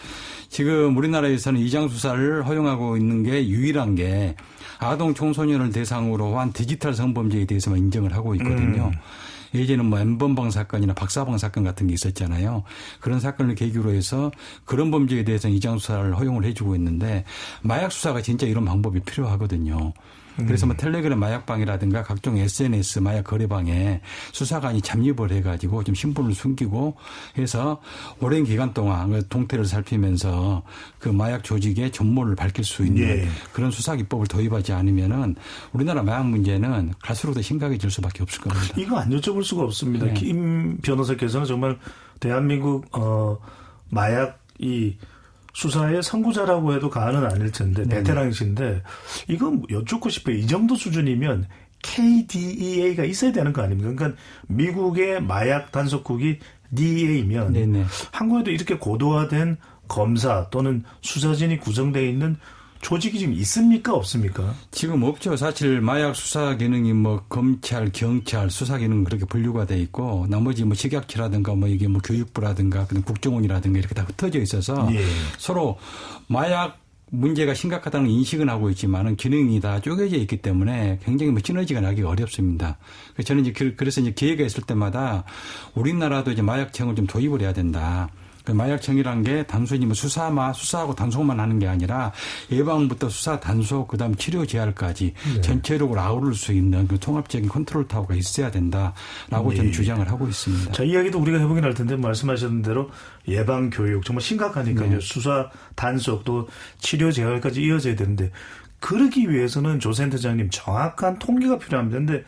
지금 우리나라에서는 위장 수사를 허용하고 있는 게 유일한 게 아동 청소년을 대상으로 한 디지털 성범죄에 대해서만 인정을 하고 있거든요. 예전에는 N번방 사건이나 박사방 사건 같은 게 있었잖아요. 그런 사건을 계기로 해서 그런 범죄에 대해서는 위장 수사를 허용을 해주고 있는데 마약 수사가 진짜 이런 방법이 필요하거든요. 그래서 텔레그램 마약방이라든가 각종 SNS 마약 거래방에 수사관이 잠입을 해가지고 좀 신분을 숨기고 해서 오랜 기간 동안 동태를 살피면서 그 마약 조직의 전모를 밝힐 수 있는 예. 그런 수사 기법을 도입하지 않으면은 우리나라 마약 문제는 갈수록 더 심각해질 수밖에 없을 겁니다. 이거 안 여쭤볼 수가 없습니다. 네. 김 변호사께서는 정말 대한민국 마약 이 수사의 선구자라고 해도 과언은 아닐 텐데 베테랑이신데 이건 여쭙고 싶어요. 이 정도 수준이면 KDEA가 있어야 되는 거 아닙니까? 그러니까 미국의 마약 단속국이 DEA면 네네. 한국에도 이렇게 고도화된 검사 또는 수사진이 구성되어 있는 조직이 지금 있습니까? 없습니까? 지금 없죠. 사실 마약 수사 기능이 검찰, 경찰 수사 기능은 그렇게 분류가 돼 있고 나머지 식약처라든가 이게 교육부라든가 국정원이라든가 이렇게 다 흩어져 있어서 예. 서로 마약 문제가 심각하다는 인식은 하고 있지만은 기능이 다 쪼개져 있기 때문에 굉장히 시너지가 나기 어렵습니다. 그래서 저는 그래서 기회가 있을 때마다 우리나라도 이제 마약청을 좀 도입을 해야 된다. 그 마약청이란 게 단순히 수사하고 단속만 하는 게 아니라 예방부터 수사, 단속, 그다음 치료, 재활까지 전체적으로 아우를 수 있는 그 통합적인 컨트롤 타워가 있어야 된다라고 저는 주장을 하고 있습니다. 자, 이야기도 우리가 해보긴 할 텐데 말씀하셨던 대로 예방 교육 정말 심각하니까요. 수사, 단속 또 치료, 재활까지 이어져야 되는데 그러기 위해서는 조 센터장님 정확한 통계가 필요합니다. 근데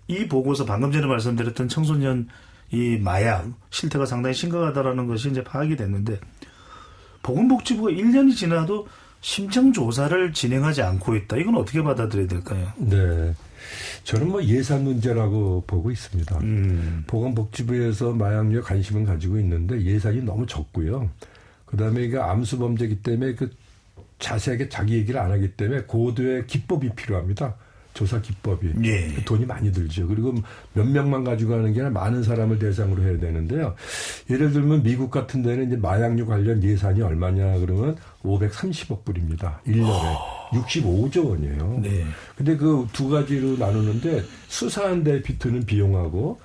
이 보고서 방금 전에 말씀드렸던 청소년 이 마약 실태가 상당히 심각하다라는 것이 이제 파악이 됐는데 보건복지부가 1년이 지나도 심층 조사를 진행하지 않고 있다. 이건 어떻게 받아들여야 될까요? 네. 저는 예산 문제라고 보고 있습니다. 보건복지부에서 마약류에 관심은 가지고 있는데 예산이 너무 적고요. 그다음에 이게 암수범죄이기 때문에 자세하게 자기 얘기를 안 하기 때문에 고도의 기법이 필요합니다. 조사 기법이. 예. 돈이 많이 들죠. 그리고 몇 명만 가지고 하는 게 아니라 많은 사람을 대상으로 해야 되는데요. 예를 들면 미국 같은 데는 이제 마약류 관련 예산이 얼마냐 그러면 530억 불입니다. 1년에. 65조 원이에요. 네. 근데 그 두 가지로 나누는데 수사한 데 드는 비용하고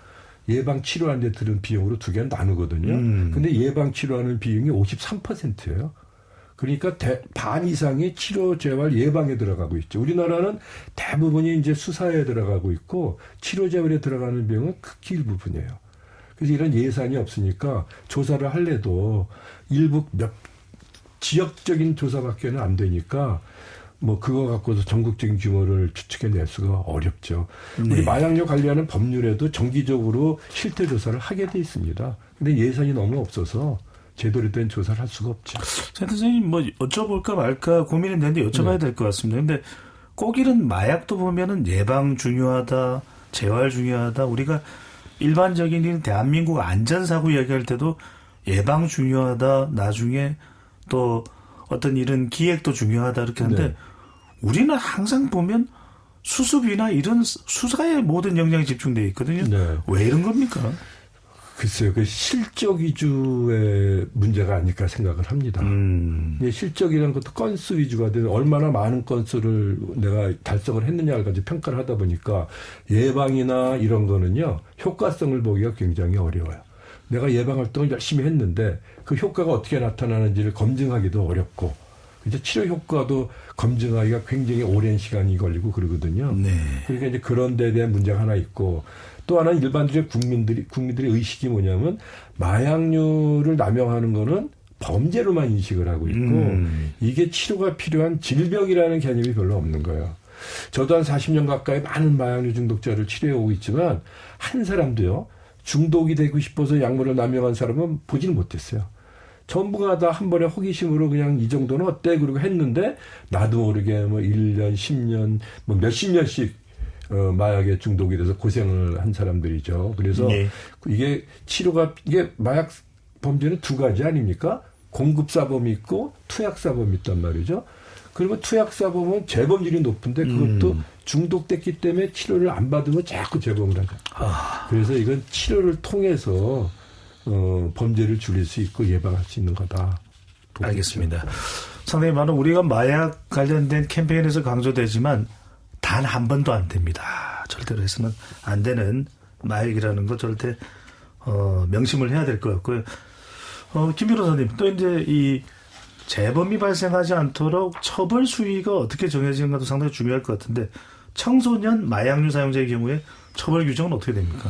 예방 치료한 데 드는 비용으로 두 개는 나누거든요. 근데 예방 치료하는 비용이 53%예요. 그러니까 반 이상이 치료, 재활, 예방에 들어가고 있죠. 우리나라는 대부분이 이제 수사에 들어가고 있고 치료, 재활에 들어가는 비용은 극히 일부분이에요. 그래서 이런 예산이 없으니까 조사를 할래도 일부 지역적인 조사밖에는 안 되니까 그거 갖고서 전국적인 규모를 추측해낼 수가 어렵죠. 우리 마약류 관리하는 법률에도 정기적으로 실태 조사를 하게 돼 있습니다. 근데 예산이 너무 없어서 제대로 된 조사를 할 수가 없죠. 센터장님 여쭤볼까 말까 고민이 되는데 여쭤봐야 될 것 같습니다. 근데 꼭 이런 마약도 보면은 예방 중요하다, 재활 중요하다. 우리가 일반적인 대한민국 안전사고 이야기할 때도 예방 중요하다. 나중에 또 어떤 이런 기획도 중요하다 이렇게 하는데 우리는 항상 보면 수습이나 이런 수사에 모든 역량이 집중되어 있거든요. 네. 왜 이런 겁니까? 글쎄요, 실적 위주의 문제가 아닐까 생각을 합니다. 실적이라는 것도 건수 위주가 되는 얼마나 많은 건수를 내가 달성을 했느냐를 가지고 평가를 하다 보니까 예방이나 이런 거는요, 효과성을 보기가 굉장히 어려워요. 내가 예방 활동을 열심히 했는데 그 효과가 어떻게 나타나는지를 검증하기도 어렵고, 이제 치료 효과도 검증하기가 굉장히 오랜 시간이 걸리고 그러거든요. 네. 그러니까 이제 그런 데에 대한 문제가 하나 있고, 또 하나는 일반적인 국민들의 의식이 뭐냐면 마약류를 남용하는 거는 범죄로만 인식을 하고 있고 이게 치료가 필요한 질병이라는 개념이 별로 없는 거예요. 저도 한 40년 가까이 많은 마약류 중독자를 치료해오고 있지만 한 사람도요, 중독이 되고 싶어서 약물을 남용한 사람은 보지는 못했어요. 전부가 다 한 번에 호기심으로 그냥 이 정도는 어때? 그러고 했는데 나도 모르게 1년, 10년, 몇십 년씩 마약에 중독이 돼서 고생을 한 사람들이죠. 그래서 이게 마약 범죄는 두 가지 아닙니까? 공급사범이 있고 투약사범이 있단 말이죠. 그러면 투약사범은 재범률이 높은데 그것도 중독됐기 때문에 치료를 안 받으면 자꾸 재범을 하죠. 그래서 이건 치료를 통해서 범죄를 줄일 수 있고 예방할 수 있는 거다. 알겠습니다. 상당히 많은 우리가 마약 관련된 캠페인에서 강조되지만 단 한 번도 안 됩니다. 절대로 해서는 안 되는 마약이라는 거 절대 명심을 해야 될 것 같고요. 김 변호사님, 또 이제 이 재범이 발생하지 않도록 처벌 수위가 어떻게 정해지는가도 상당히 중요할 것 같은데 청소년 마약류 사용자의 경우에 처벌 규정은 어떻게 됩니까?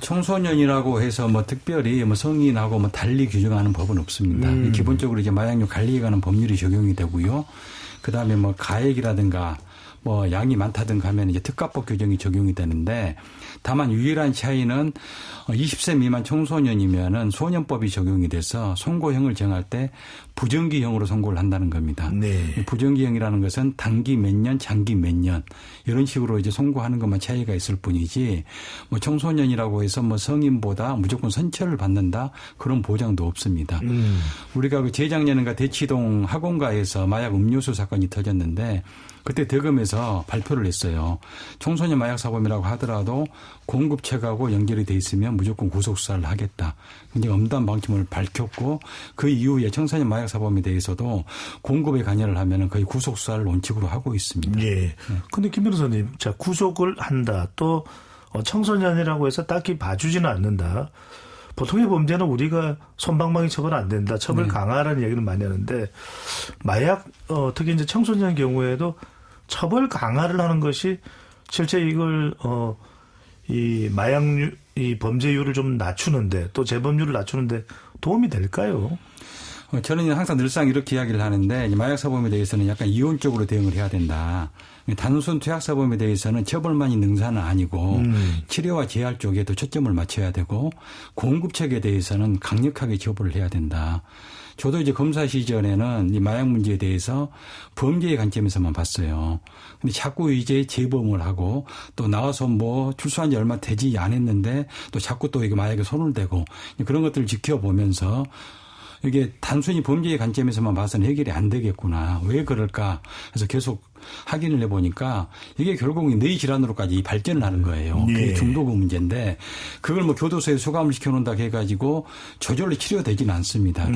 청소년이라고 해서 특별히 성인하고 달리 규정하는 법은 없습니다. 기본적으로 이제 마약류 관리에 관한 법률이 적용이 되고요. 그 다음에 가액이라든가 양이 많다든가 하면 이제 특가법 규정이 적용이 되는데 다만 유일한 차이는 20세 미만 청소년이면은 소년법이 적용이 돼서 선고형을 정할 때 부정기형으로 선고를 한다는 겁니다. 네. 부정기형이라는 것은 단기 몇 년, 장기 몇 년 이런 식으로 이제 선고하는 것만 차이가 있을 뿐이지 청소년이라고 해서 성인보다 무조건 선처를 받는다 그런 보장도 없습니다. 우리가 재작년인가 대치동 학원가에서 마약 음료수 사건이 터졌는데 그때 대검에서 발표를 했어요. 청소년 마약 사범이라고 하더라도 공급책하고 연결이 돼 있으면 무조건 구속 수사를 하겠다. 굉장히 엄단 방침을 밝혔고 그 이후에 청소년 마약 사범에 대해서도 공급에 관여를 하면 거의 구속 수사를 원칙으로 하고 있습니다. 예. 근데 김 변호사님, 자, 구속을 한다. 또 청소년이라고 해서 딱히 봐주지는 않는다. 보통의 범죄는 우리가 솜방망이 처벌 안 된다. 처벌 강화라는 얘기를 많이 하는데 마약 특히 이제 청소년 경우에도 처벌 강화를 하는 것이 실제 이걸 이 마약류 이 범죄율을 좀 낮추는데 또 재범률을 낮추는데 도움이 될까요? 저는 항상 늘상 이렇게 이야기를 하는데 마약 사범에 대해서는 약간 이원적으로 대응을 해야 된다. 단순 투약 사범에 대해서는 처벌만이 능사는 아니고 치료와 재활 쪽에도 초점을 맞춰야 되고 공급책에 대해서는 강력하게 처벌을 해야 된다. 저도 이제 검사 시절에는 이 마약 문제에 대해서 범죄의 관점에서만 봤어요. 근데 자꾸 이제 재범을 하고 또 나와서 뭐 출소한 지 얼마 되지 않았는데 또 자꾸 또 이게 마약에 손을 대고 그런 것들을 지켜보면서 이게 단순히 범죄의 관점에서만 봐서는 해결이 안 되겠구나. 왜 그럴까? 그래서 계속 확인을 해보니까 이게 결국은 뇌 질환으로까지 발전을 하는 거예요. 그게 중독의 문제인데 그걸 뭐 교도소에 수감을 시켜놓는다 해가지고 저절로 치료되지는 않습니다.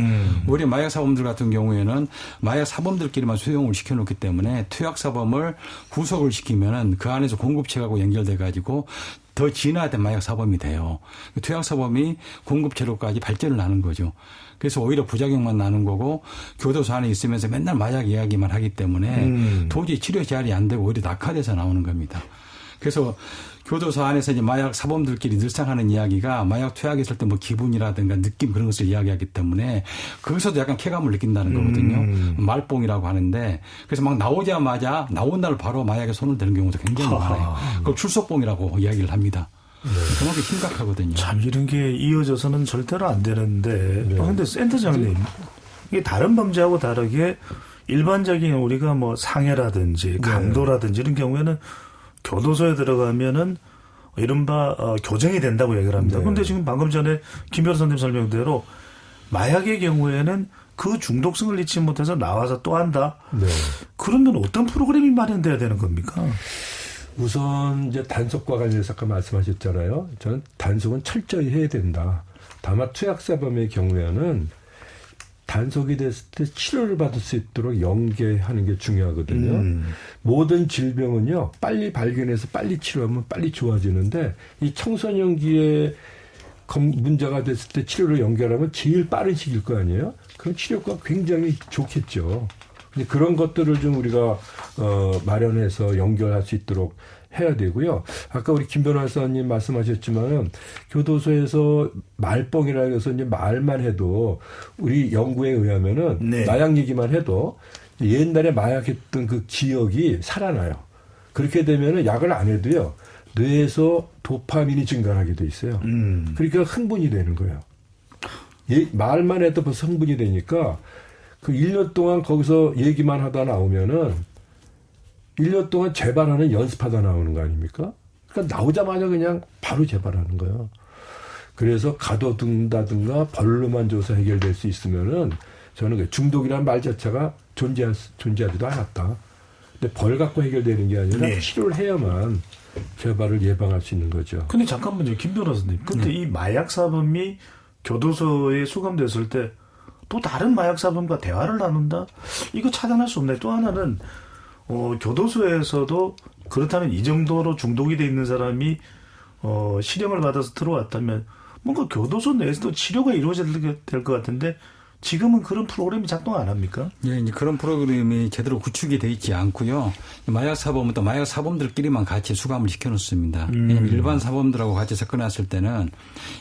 오히려 마약 사범들 같은 경우에는 마약 사범들끼리만 수용을 시켜놓기 때문에 투약 사범을 구속을 시키면은 그 안에서 공급책하고 연결돼가지고 더 진화된 마약 사범이 돼요. 투약 사범이 공급체로까지 발전을 하는 거죠. 그래서 오히려 부작용만 나는 거고 교도소 안에 있으면서 맨날 마약 이야기만 하기 때문에 도저히 치료 재활이 안 되고 오히려 낙하돼서 나오는 겁니다. 그래서 교도소 안에서 이제 마약 사범들끼리 늘상 하는 이야기가 마약 투약했을 때 뭐 기분이라든가 느낌 그런 것을 이야기하기 때문에 거기서도 약간 쾌감을 느낀다는 거거든요. 말뽕이라고 하는데 그래서 막 나오자마자 나온 날 바로 마약에 손을 대는 경우도 굉장히 많아요. 그걸 출소뽕이라고 이야기를 합니다. 그만큼 심각하거든요. 참 이런 게 이어져서는 절대로 안 되는데. 그런데 센터장님, 이게 다른 범죄하고 다르게 일반적인 우리가 뭐 상해라든지 강도라든지 이런 경우에는 교도소에 들어가면은 이른바 교정이 된다고 얘기를 합니다. 그런데 지금 방금 전에 김 변호사님 설명대로 마약의 경우에는 그 중독성을 잊지 못해서 나와서 또 한다. 그러면 어떤 프로그램이 마련돼야 되는 겁니까? 우선 이제 단속과 관련해서 아까 말씀하셨잖아요. 저는 단속은 철저히 해야 된다. 다만 투약사범의 경우에는 단속이 됐을 때 치료를 받을 수 있도록 연계하는 게 중요하거든요. 모든 질병은요, 빨리 발견해서 빨리 치료하면 빨리 좋아지는데 이 청소년기에 문제가 됐을 때 치료를 연결하면 제일 빠른 시기일 거 아니에요? 그럼 치료가 굉장히 좋겠죠. 근데 그런 것들을 좀 우리가 마련해서 연결할 수 있도록 해야 되고요. 아까 우리 김 변호사님 말씀하셨지만은 교도소에서 말뻥이라 해서 이제 말만 해도 우리 연구에 의하면은 마약 얘기만 해도 옛날에 마약했던 그 기억이 살아나요. 그렇게 되면은 약을 안 해도요. 뇌에서 도파민이 증가하게 돼 있어요. 그러니까 흥분이 되는 거예요. 말만 해도 벌써 흥분이 되니까 그 1년 동안 거기서 얘기만 하다 나오면은 1년 동안 재발하는 연습하다 나오는 거 아닙니까? 그러니까 나오자마자 그냥 바로 재발하는 거예요. 그래서 가둬둔다든가 벌로만 줘서 해결될 수 있으면은 저는 중독이라는 말 자체가 존재하지도 않았다. 근데 벌 갖고 해결되는 게 아니라 치료를 해야만 재발을 예방할 수 있는 거죠. 근데 잠깐만요, 김 변호사님. 근데 이 마약 사범이 교도소에 수감됐을 때 또 다른 마약 사범과 대화를 나눈다? 이거 차단할 수 없네. 또 하나는 교도소에서도 그렇다면 이 정도로 중독이 돼 있는 사람이 실형을 받아서 들어왔다면 뭔가 교도소 내에서도 치료가 이루어져야 될 것 같은데 지금은 그런 프로그램이 작동 안 합니까? 예, 이제 그런 프로그램이 제대로 구축이 돼 있지 않고요. 마약 사범은 또 마약 사범들끼리만 같이 수감을 시켜놓습니다. 왜냐하면 일반 사범들하고 같이 접근했을 때는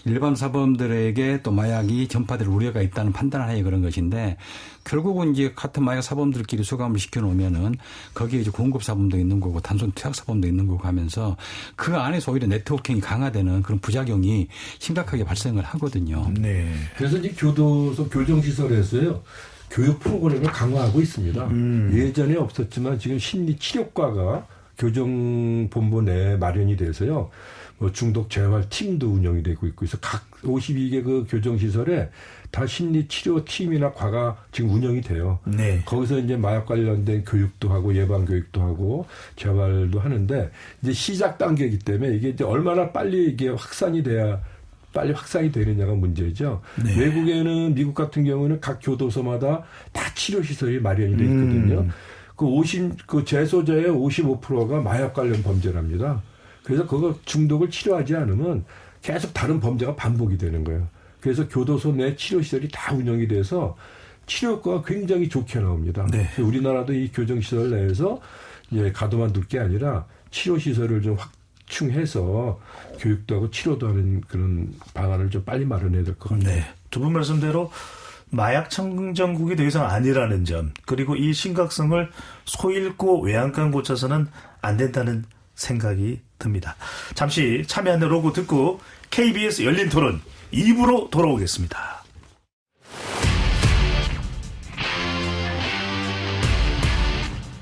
일반 사범들에게 또 마약이 전파될 우려가 있다는 판단하에 그런 것인데 결국은 이제 같은 마약 사범들끼리 수감을 시켜놓으면은 거기에 이제 공급 사범도 있는 거고 단순 투약 사범도 있는 거고 하면서 그 안에서 오히려 네트워킹이 강화되는 그런 부작용이 심각하게 발생을 하거든요. 네. 그래서 이제 교도소 교정시설에서요. 교육 프로그램을 강화하고 있습니다. 예전에 없었지만 지금 심리치료과가 교정본부 내에 마련이 돼서요. 뭐 중독 재활 팀도 운영이 되고 있고 해서 각 52개 그 교정시설에 다 심리치료팀이나 과가 지금 운영이 돼요. 네. 거기서 이제 마약 관련된 교육도 하고 예방교육도 하고 재활도 하는데 이제 시작 단계이기 때문에 이게 이제 얼마나 빨리 이게 확산이 되느냐가 문제죠. 네. 외국에는 미국 같은 경우는 각 교도소마다 다 치료시설이 마련이 돼 있거든요. 그 재소자의 55%가 마약 관련 범죄랍니다. 그래서 그거 중독을 치료하지 않으면 계속 다른 범죄가 반복이 되는 거예요. 그래서 교도소 내 치료시설이 다 운영이 돼서 치료 효과가 굉장히 좋게 나옵니다. 네. 우리나라도 이 교정시설 내에서 이제 가둬만 둘 게 아니라 치료시설을 좀 확충해서 교육도 하고 치료도 하는 그런 방안을 좀 빨리 마련해야 될 것 같아요. 네. 두 분 말씀대로 마약 청정국이 더 이상 아니라는 점, 그리고 이 심각성을 소잃고 외양간 고쳐서는 안 된다는 생각이 듭니다. 잠시 참여하는 로고 듣고 KBS 열린 토론 2부로 돌아오겠습니다.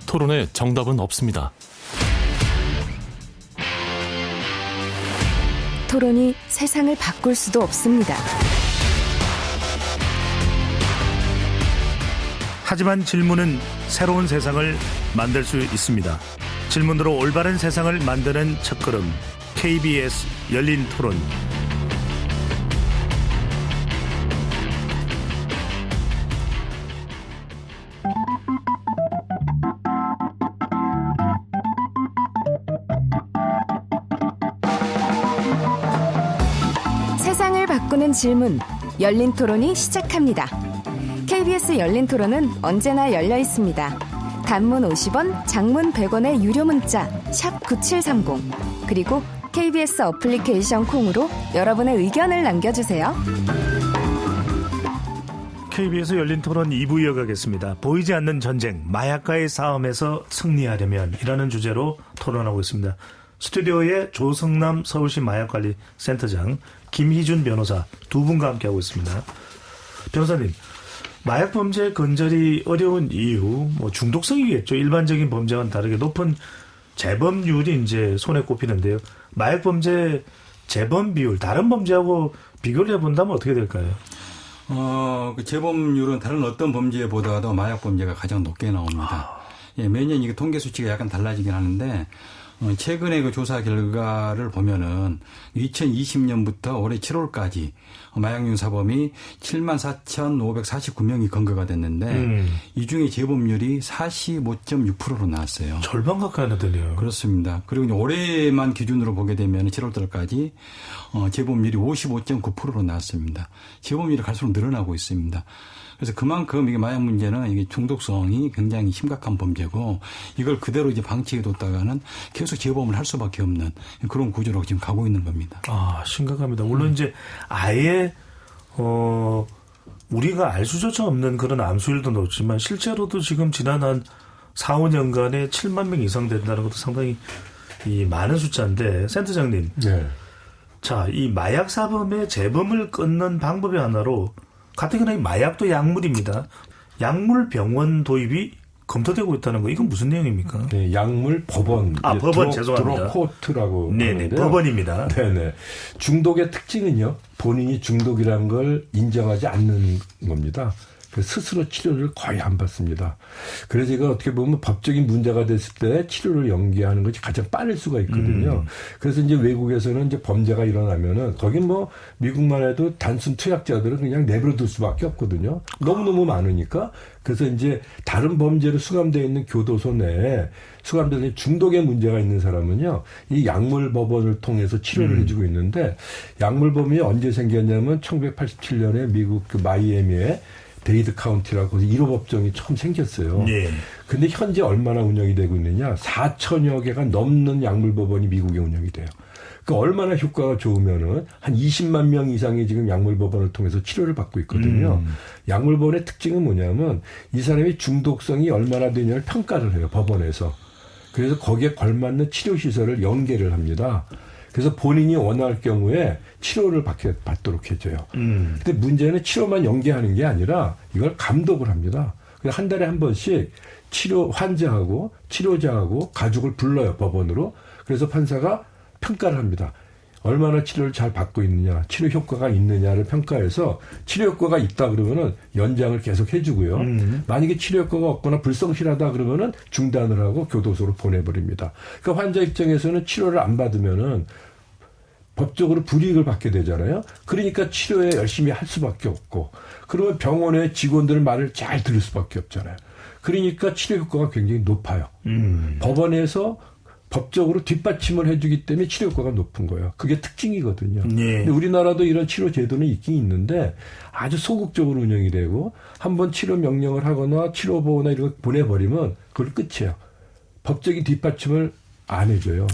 토론에 정답은 없습니다. 토론이 세상을 바꿀 수도 없습니다. 하지만 질문은 새로운 세상을 만들 수 있습니다. 질문으로 올바른 세상을 만드는 첫걸음, KBS 열린 토론. 세상을 바꾸는 질문, 열린 토론이 시작합니다. KBS 열린 토론은 언제나 열려 있습니다. 단문 50원, 장문 100원의 유료 문자 샵 9730, 그리고 KBS 어플리케이션 콩으로 여러분의 의견을 남겨주세요. KBS 열린 토론 2부 이어가겠습니다. 보이지 않는 전쟁, 마약과의 싸움에서 승리하려면 이라는 주제로 토론하고 있습니다. 스튜디오에 조성남 서울시 마약관리센터장, 김희준 변호사 두 분과 함께하고 있습니다. 변호사님, 마약 범죄 근절이 어려운 이유, 뭐 중독성이겠죠. 일반적인 범죄와는 다르게 높은 재범률이 이제 손에 꼽히는데요. 마약 범죄 재범 비율, 다른 범죄하고 비교를 해본다면 어떻게 될까요? 그 재범률은 다른 어떤 범죄보다도 마약 범죄가 가장 높게 나옵니다. 예, 매년 이게 통계 수치가 약간 달라지긴 하는데, 최근에 그 조사 결과를 보면은 2020년부터 올해 7월까지 마약류 사범이 74,549명이 검거가 됐는데 이 중에 재범률이 45.6%로 나왔어요. 절반 가까이 되네요. 그렇습니다. 그리고 이제 올해만 기준으로 보게 되면 7월달까지 재범률이 55.9%로 나왔습니다. 재범률이 갈수록 늘어나고 있습니다. 그래서 그만큼 이게 마약 문제는 이게 중독성이 굉장히 심각한 범죄고 이걸 그대로 이제 방치해뒀다가는 계속 재범을 할 수밖에 없는 그런 구조로 지금 가고 있는 겁니다. 아, 심각합니다. 물론 이제 아예 우리가 알 수조차 없는 그런 암수율도 높지만 실제로도 지금 지난 한 4, 5년간에 7만 명 이상 된다는 것도 상당히 많은 숫자인데, 센터장님. 네. 자, 이 마약 사범의 재범을 끊는 방법의 하나로 가뜩이나 이 마약도 약물입니다. 약물 병원 도입이 검토되고 있다는 거, 이건 무슨 내용입니까? 네, 약물 법원. 법원, 죄송합니다. 드럭코트라고. 네네, 법원입니다. 네네. 중독의 특징은요, 본인이 중독이라는 걸 인정하지 않는 겁니다. 스스로 치료를 거의 안 받습니다. 그래서 이거 어떻게 보면 법적인 문제가 됐을 때 치료를 연기하는 것이 가장 빠를 수가 있거든요. 그래서 이제 외국에서는 이제 범죄가 일어나면은 거긴 뭐 미국만 해도 단순 투약자들은 그냥 내버려둘 수밖에 없거든요. 너무너무 많으니까. 그래서 이제 다른 범죄로 수감되어 있는 교도소 내에 수감되어 있는 중독의 문제가 있는 사람은요, 이 약물 법원을 통해서 치료를 해주고 있는데, 약물 법원이 언제 생겼냐면 1987년에 미국 그 마이애미에 데이드 카운티라고 1호 법정이 처음 생겼어요. 네. 근데 현재 얼마나 운영이 되고 있느냐? 4천여 개가 넘는 약물 법원이 미국에 운영이 돼요. 그 얼마나 효과가 좋으면은 한 20만 명 이상이 지금 약물 법원을 통해서 치료를 받고 있거든요. 약물 법원의 특징은 뭐냐면 이 사람의 중독성이 얼마나 되냐를 평가를 해요, 법원에서. 그래서 거기에 걸맞는 치료 시설을 연계를 합니다. 그래서 본인이 원할 경우에 치료를 받도록 해줘요. 근데 문제는 치료만 연계하는 게 아니라 이걸 감독을 합니다. 그래서 한 달에 한 번씩 환자하고 치료자하고 가족을 불러요, 법원으로. 그래서 판사가 평가를 합니다. 얼마나 치료를 잘 받고 있느냐, 치료 효과가 있느냐를 평가해서 치료 효과가 있다 그러면은 연장을 계속 해주고요. 만약에 치료 효과가 없거나 불성실하다 그러면은 중단을 하고 교도소로 보내버립니다. 그러니까 환자 입장에서는 치료를 안 받으면은 법적으로 불이익을 받게 되잖아요. 그러니까 치료에 열심히 할 수밖에 없고, 그러면 병원의 직원들 말을 잘 들을 수밖에 없잖아요. 그러니까 치료 효과가 굉장히 높아요. 법원에서 법적으로 뒷받침을 해주기 때문에 치료 효과가 높은 거예요. 그게 특징이거든요. 근데 우리나라도 이런 치료 제도는 있긴 있는데 아주 소극적으로 운영이 되고, 한번 치료 명령을 하거나 치료 보호나 이런 거 보내버리면 그걸 끝이에요. 법적인 뒷받침을 안 해줘요.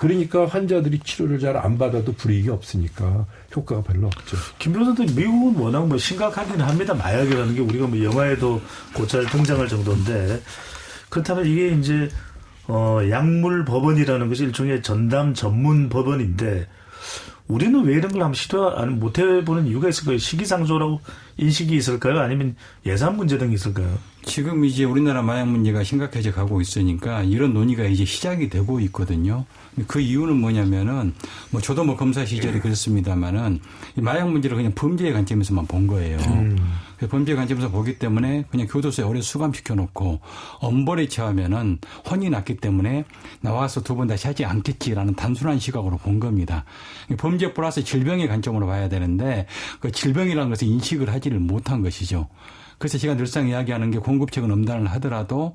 그러니까 환자들이 치료를 잘 안 받아도 불이익이 없으니까 효과가 별로 없죠. 김 변호사님, 미국은 워낙 뭐 심각하긴 합니다. 마약이라는 게 우리가 뭐 영화에도 곧잘 등장할 정도인데, 그렇다면 이게 이제 약물 법원이라는 것이 일종의 전담 전문 법원인데, 우리는 왜 이런 걸 한번 시도 못 해보는 이유가 있을까요? 시기상조라고 인식이 있을까요? 아니면 예산 문제 등이 있을까요? 지금 이제 우리나라 마약 문제가 심각해져 가고 있으니까 이런 논의가 이제 시작이 되고 있거든요. 그 이유는 뭐냐면은, 뭐 저도 뭐 검사 시절에 그랬습니다만은, 이 마약 문제를 그냥 범죄의 관점에서만 본 거예요. 그래서 범죄의 관점에서 보기 때문에 그냥 교도소에 오래 수감시켜 놓고 엄벌에 처하면은 혼이 났기 때문에 나와서 두 번 다시 하지 않겠지라는 단순한 시각으로 본 겁니다. 범죄 플러스 질병의 관점으로 봐야 되는데, 그 질병이라는 것을 인식을 하지를 못한 것이죠. 그래서 제가 늘상 이야기하는 게 공급책은 엄단을 하더라도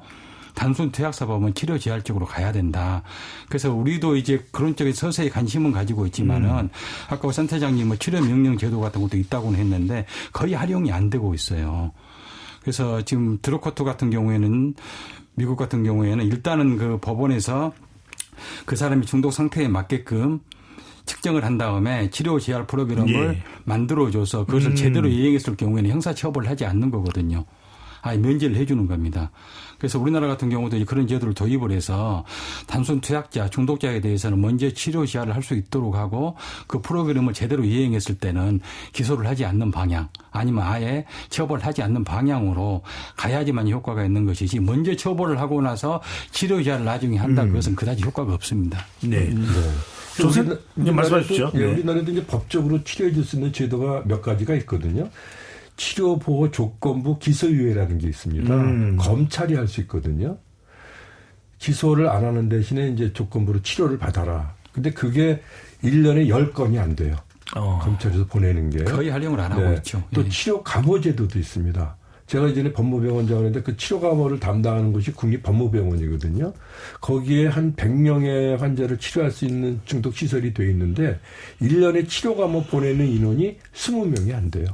단순 투약사법은 치료 제할 쪽으로 가야 된다. 그래서 우리도 이제 그런 쪽에 서서히 관심은 가지고 있지만은, 아까 센터장님 뭐 치료 명령 제도 같은 것도 있다고는 했는데 거의 활용이 안 되고 있어요. 그래서 지금 드루코트 같은 경우에는, 미국 같은 경우에는 일단은 그 법원에서 그 사람이 중독 상태에 맞게끔 측정을 한 다음에 치료 재활 프로그램을 만들어줘서 그것을 제대로 이행했을 경우에는 형사처벌을 하지 않는 거거든요. 면제를 해주는 겁니다. 그래서 우리나라 같은 경우도 그런 제도를 도입을 해서 단순 투약자, 중독자에 대해서는 먼저 치료 재활을 할 수 있도록 하고, 그 프로그램을 제대로 이행했을 때는 기소를 하지 않는 방향, 아니면 아예 처벌하지 않는 방향으로 가야지만 효과가 있는 것이지, 먼저 처벌을 하고 나서 치료 재활을 나중에 한다, 그것은 그다지 효과가 없습니다. 네. 조선님 말씀해 주십시오. 네. 우리나라도 이제 법적으로 치료해 줄 수 있는 제도가 몇 가지가 있거든요. 치료보호 조건부 기소유예라는 게 있습니다. 검찰이 할 수 있거든요. 기소를 안 하는 대신에 이제 조건부로 치료를 받아라. 근데 그게 1년에 10건이 안 돼요. 검찰에서 보내는 게. 거의 활용을 안 하고 있죠. 또 치료 감호 제도도 있습니다. 제가 이전에 법무병원장이었는데 그 치료 감호를 담당하는 곳이 국립법무병원이거든요. 거기에 한 100명의 환자를 치료할 수 있는 중독시설이 돼 있는데 1년에 치료 감호 보내는 인원이 20명이 안 돼요.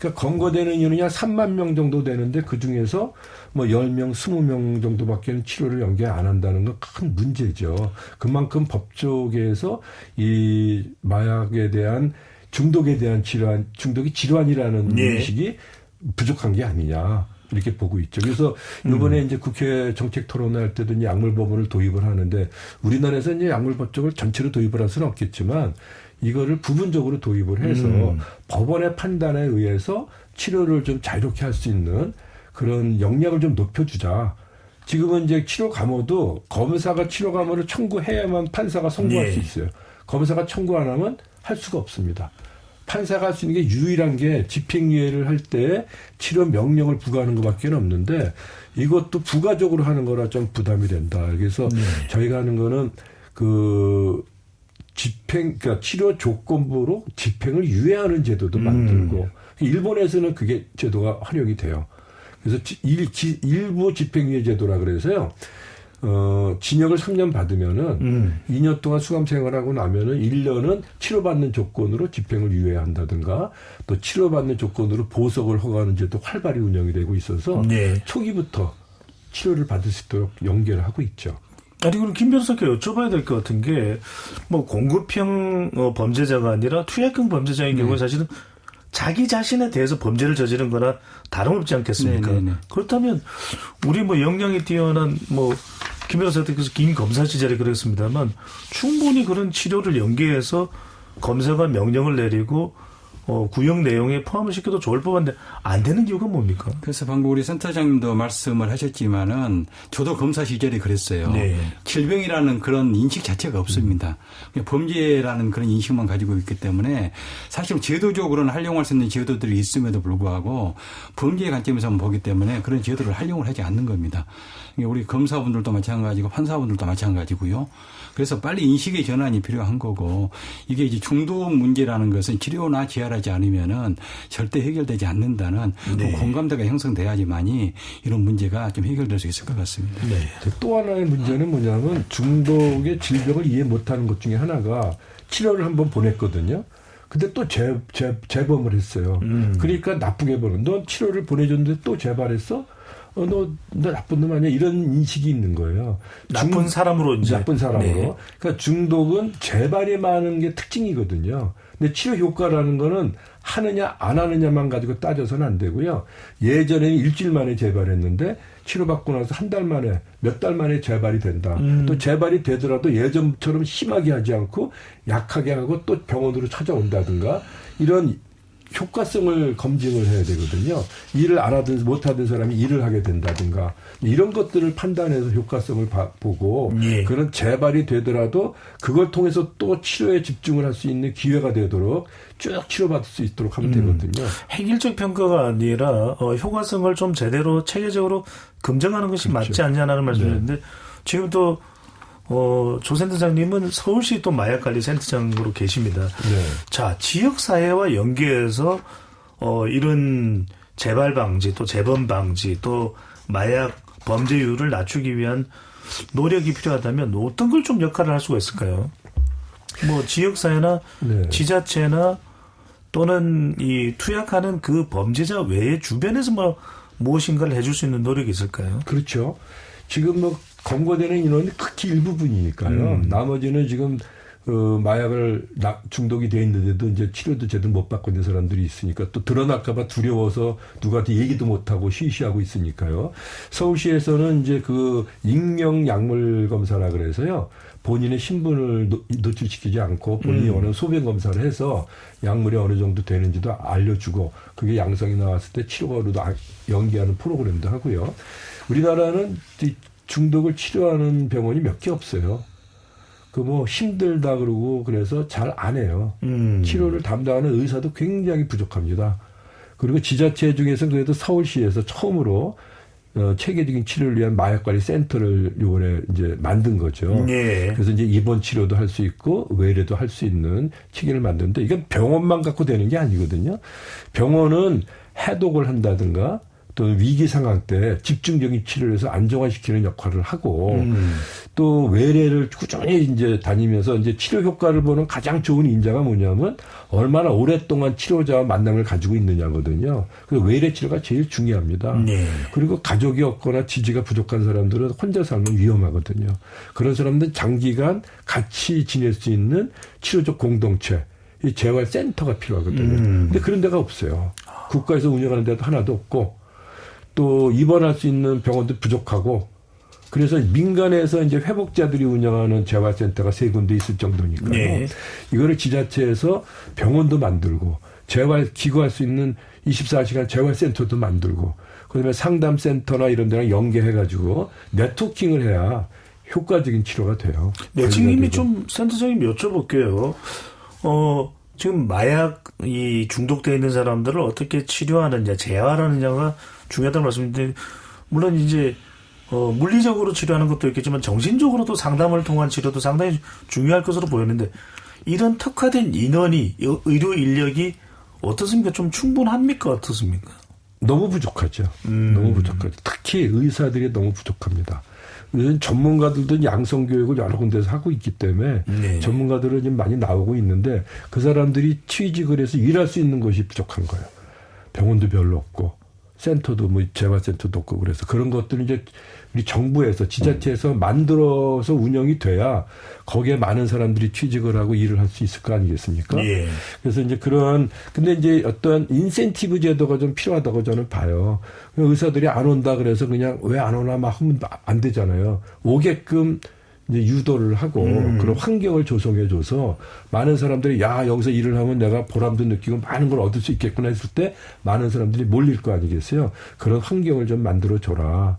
그러니까 검거되는 인원이 한 3만 명 정도 되는데 그중에서 뭐 10명, 20명 정도밖에 치료를 연계 안 한다는 건 큰 문제죠. 그만큼 법조계에서 이 마약에 대한 중독에 대한 질환, 중독이 질환이라는 인식이 부족한 게 아니냐. 이렇게 보고 있죠. 그래서 이번에 이제 국회 정책 토론회 할 때도 이제 약물법원을 도입을 하는데, 우리나라에서 이제 약물법 쪽을 전체로 도입을 할 수는 없겠지만 이거를 부분적으로 도입을 해서 법원의 판단에 의해서 치료를 좀 자유롭게 할 수 있는 그런 역량을 좀 높여주자. 지금은 이제 치료 감호도 검사가 치료 감호를 청구해야만 판사가 선고할 수 있어요. 검사가 청구 안 하면 할 수가 없습니다. 판사가 할 수 있는 게 유일한 게 집행유예를 할 때 치료 명령을 부과하는 것밖에 없는데, 이것도 부가적으로 하는 거라 좀 부담이 된다. 그래서 저희가 하는 거는 그러니까 치료 조건부로 집행을 유예하는 제도도 만들고, 일본에서는 그게 제도가 활용이 돼요. 그래서 일부 집행유예 제도라 그래서요. 징역을 3년 받으면은 2년 동안 수감 생활하고 나면은 1년은 치료받는 조건으로 집행을 유예한다든가, 또 치료받는 조건으로 보석을 허가하는 제도 활발히 운영이 되고 있어서 초기부터 치료를 받을 수 있도록 연계를 하고 있죠. 아니, 그럼 김 변호사께 여쭤봐야 될 것 같은 게, 뭐 공급형 범죄자가 아니라 투약형 범죄자인 경우에 사실은 자기 자신에 대해서 범죄를 저지른 거나 다름없지 않겠습니까? 그렇다면 우리 뭐 역량이 뛰어난 김 변호사께서 긴 검사 시절에 그랬습니다만, 충분히 그런 치료를 연계해서 검사가 명령을 내리고 구역 내용에 포함을 시켜도 좋을 법한데 안 되는 이유가 뭡니까? 그래서 방금 우리 센터장님도 말씀을 하셨지만은 저도 검사 시절에 그랬어요. 네. 질병이라는 그런 인식 자체가 없습니다. 그냥 범죄라는 그런 인식만 가지고 있기 때문에 사실 제도적으로는 활용할 수 있는 제도들이 있음에도 불구하고 범죄의 관점에서만 보기 때문에 그런 제도를 활용을 하지 않는 겁니다. 우리 검사분들도 마찬가지고 판사분들도 마찬가지고요. 그래서 빨리 인식의 전환이 필요한 거고 이게 이제 중독 문제라는 것은 치료나 재활하지 않으면은 절대 해결되지 않는다는 네. 공감대가 형성돼야지만이 이런 문제가 좀 해결될 수 있을 것 같습니다. 네. 또 하나의 문제는 뭐냐면 중독의 질병을 이해 못하는 것 중에 하나가 치료를 한번 보냈거든요. 근데 또 재범을 했어요. 그러니까 나쁘게 보는. 넌 치료를 보내줬는데 또 재발했어? 너 나쁜 놈 아니야? 이런 인식이 있는 거예요. 나쁜 사람으로 이제. 나쁜 사람으로. 네. 그러니까 중독은 재발이 많은 게 특징이거든요. 근데 치료 효과라는 거는 하느냐 안 하느냐만 가지고 따져서는 안 되고요. 예전에는 일주일 만에 재발했는데 치료받고 나서 한 달 만에 몇 달 만에 재발이 된다. 또 재발이 되더라도 예전처럼 심하게 하지 않고 약하게 하고 또 병원으로 찾아온다든가 이런 효과성을 검증을 해야 되거든요. 일을 안 하든 못 하던 사람이 일을 하게 된다든가 이런 것들을 판단해서 효과성을 보고 예. 그런 재발이 되더라도 그걸 통해서 또 치료에 집중을 할 수 있는 기회가 되도록 쭉 치료받을 수 있도록 하면 되거든요. 획일적 평가가 아니라 효과성을 좀 제대로 체계적으로 검증하는 것이 그렇죠. 맞지 않냐는 말씀이신데 지금 또 조 센터장님은 서울시 또 마약관리센터장으로 계십니다. 네. 자, 지역사회와 연계해서 이런 재발 방지 또 재범 방지 또 마약 범죄율을 낮추기 위한 노력이 필요하다면 어떤 걸 좀 역할을 할 수가 있을까요? 뭐 지역사회나 네. 지자체나 또는 이 투약하는 그 범죄자 외에 주변에서 뭐 무엇인가를 해줄 수 있는 노력이 있을까요? 그렇죠. 지금 뭐 검거되는 인원이 극히 일부분이니까요. 나머지는 지금 마약을 중독이 돼 있는데도 이제 치료도 제대로 못 받고 있는 사람들이 있으니까 또 드러날까봐 두려워서 누구한테 얘기도 못 하고 쉬쉬하고 있으니까요. 서울시에서는 이제 그 익명 약물 검사라 그래서요. 본인의 신분을 노출시키지 않고 본인이 원하는 소변 검사를 해서 약물이 어느 정도 되는지도 알려주고 그게 양성이 나왔을 때 치료로도 연계하는 프로그램도 하고요. 우리나라는 중독을 치료하는 병원이 몇 개 없어요. 그 뭐 힘들다 그러고 그래서 잘 안 해요. 치료를 담당하는 의사도 굉장히 부족합니다. 그리고 지자체 중에서는 그래도 서울시에서 처음으로 체계적인 치료를 위한 마약관리센터를 요번에 이제 만든 거죠. 예. 그래서 이제 입원 치료도 할 수 있고 외래도 할 수 있는 체계를 만드는데 이건 병원만 갖고 되는 게 아니거든요. 병원은 해독을 한다든가 또는 위기 상황 때 집중적인 치료를 해서 안정화시키는 역할을 하고 또 외래를 꾸준히 이제 다니면서 이제 치료 효과를 보는 가장 좋은 인자가 뭐냐면 얼마나 오랫동안 치료자와 만남을 가지고 있느냐거든요. 그래서 외래 치료가 제일 중요합니다. 네. 그리고 가족이 없거나 지지가 부족한 사람들은 혼자 살면 위험하거든요. 그런 사람들은 장기간 같이 지낼 수 있는 치료적 공동체, 이 재활센터가 필요하거든요. 근데 그런 데가 없어요. 국가에서 운영하는 데도 하나도 없고 또 입원할 수 있는 병원도 부족하고 그래서 민간에서 이제 회복자들이 운영하는 재활센터가 3군데 있을 정도니까요. 네. 이거를 지자체에서 병원도 만들고 재활 기구할 수 있는 24시간 재활센터도 만들고 그다음에 상담센터나 이런 데랑 연계해가지고 네트워킹을 해야 효과적인 치료가 돼요. 네, 지금 좀 센터장님 여쭤볼게요. 지금 마약 이 중독되어 있는 사람들을 어떻게 치료하느냐, 재활하느냐가 중요하다는 말씀인데 물론 이제 물리적으로 치료하는 것도 있겠지만 정신적으로도 상담을 통한 치료도 상당히 중요할 것으로 보이는데 이런 특화된 인원이 의료 인력이 어떻습니까? 좀 충분합니까? 어떻습니까? 너무 부족하죠. 너무 부족하죠. 특히 의사들이 너무 부족합니다. 요즘 전문가들도 양성 교육을 여러 군데서 하고 있기 때문에 네. 전문가들은 지금 많이 나오고 있는데 그 사람들이 취직을 해서 일할 수 있는 것이 부족한 거예요. 병원도 별로 없고 센터도 뭐 재활센터도 없고 그래서 그런 것들은 이제 우리 정부에서 지자체에서 만들어서 운영이 돼야 거기에 많은 사람들이 취직을 하고 일을 할 수 있을 거 아니겠습니까? 예. 그래서 이제 근데 이제 어떤 인센티브 제도가 좀 필요하다고 저는 봐요. 의사들이 안 온다 그래서 그냥 왜 안 오나 막 하면 안 되잖아요. 오게끔 이제 유도를 하고 그런 환경을 조성해줘서 많은 사람들이 야 여기서 일을 하면 내가 보람도 느끼고 많은 걸 얻을 수 있겠구나 했을 때 많은 사람들이 몰릴 거 아니겠어요. 그런 환경을 좀 만들어줘라.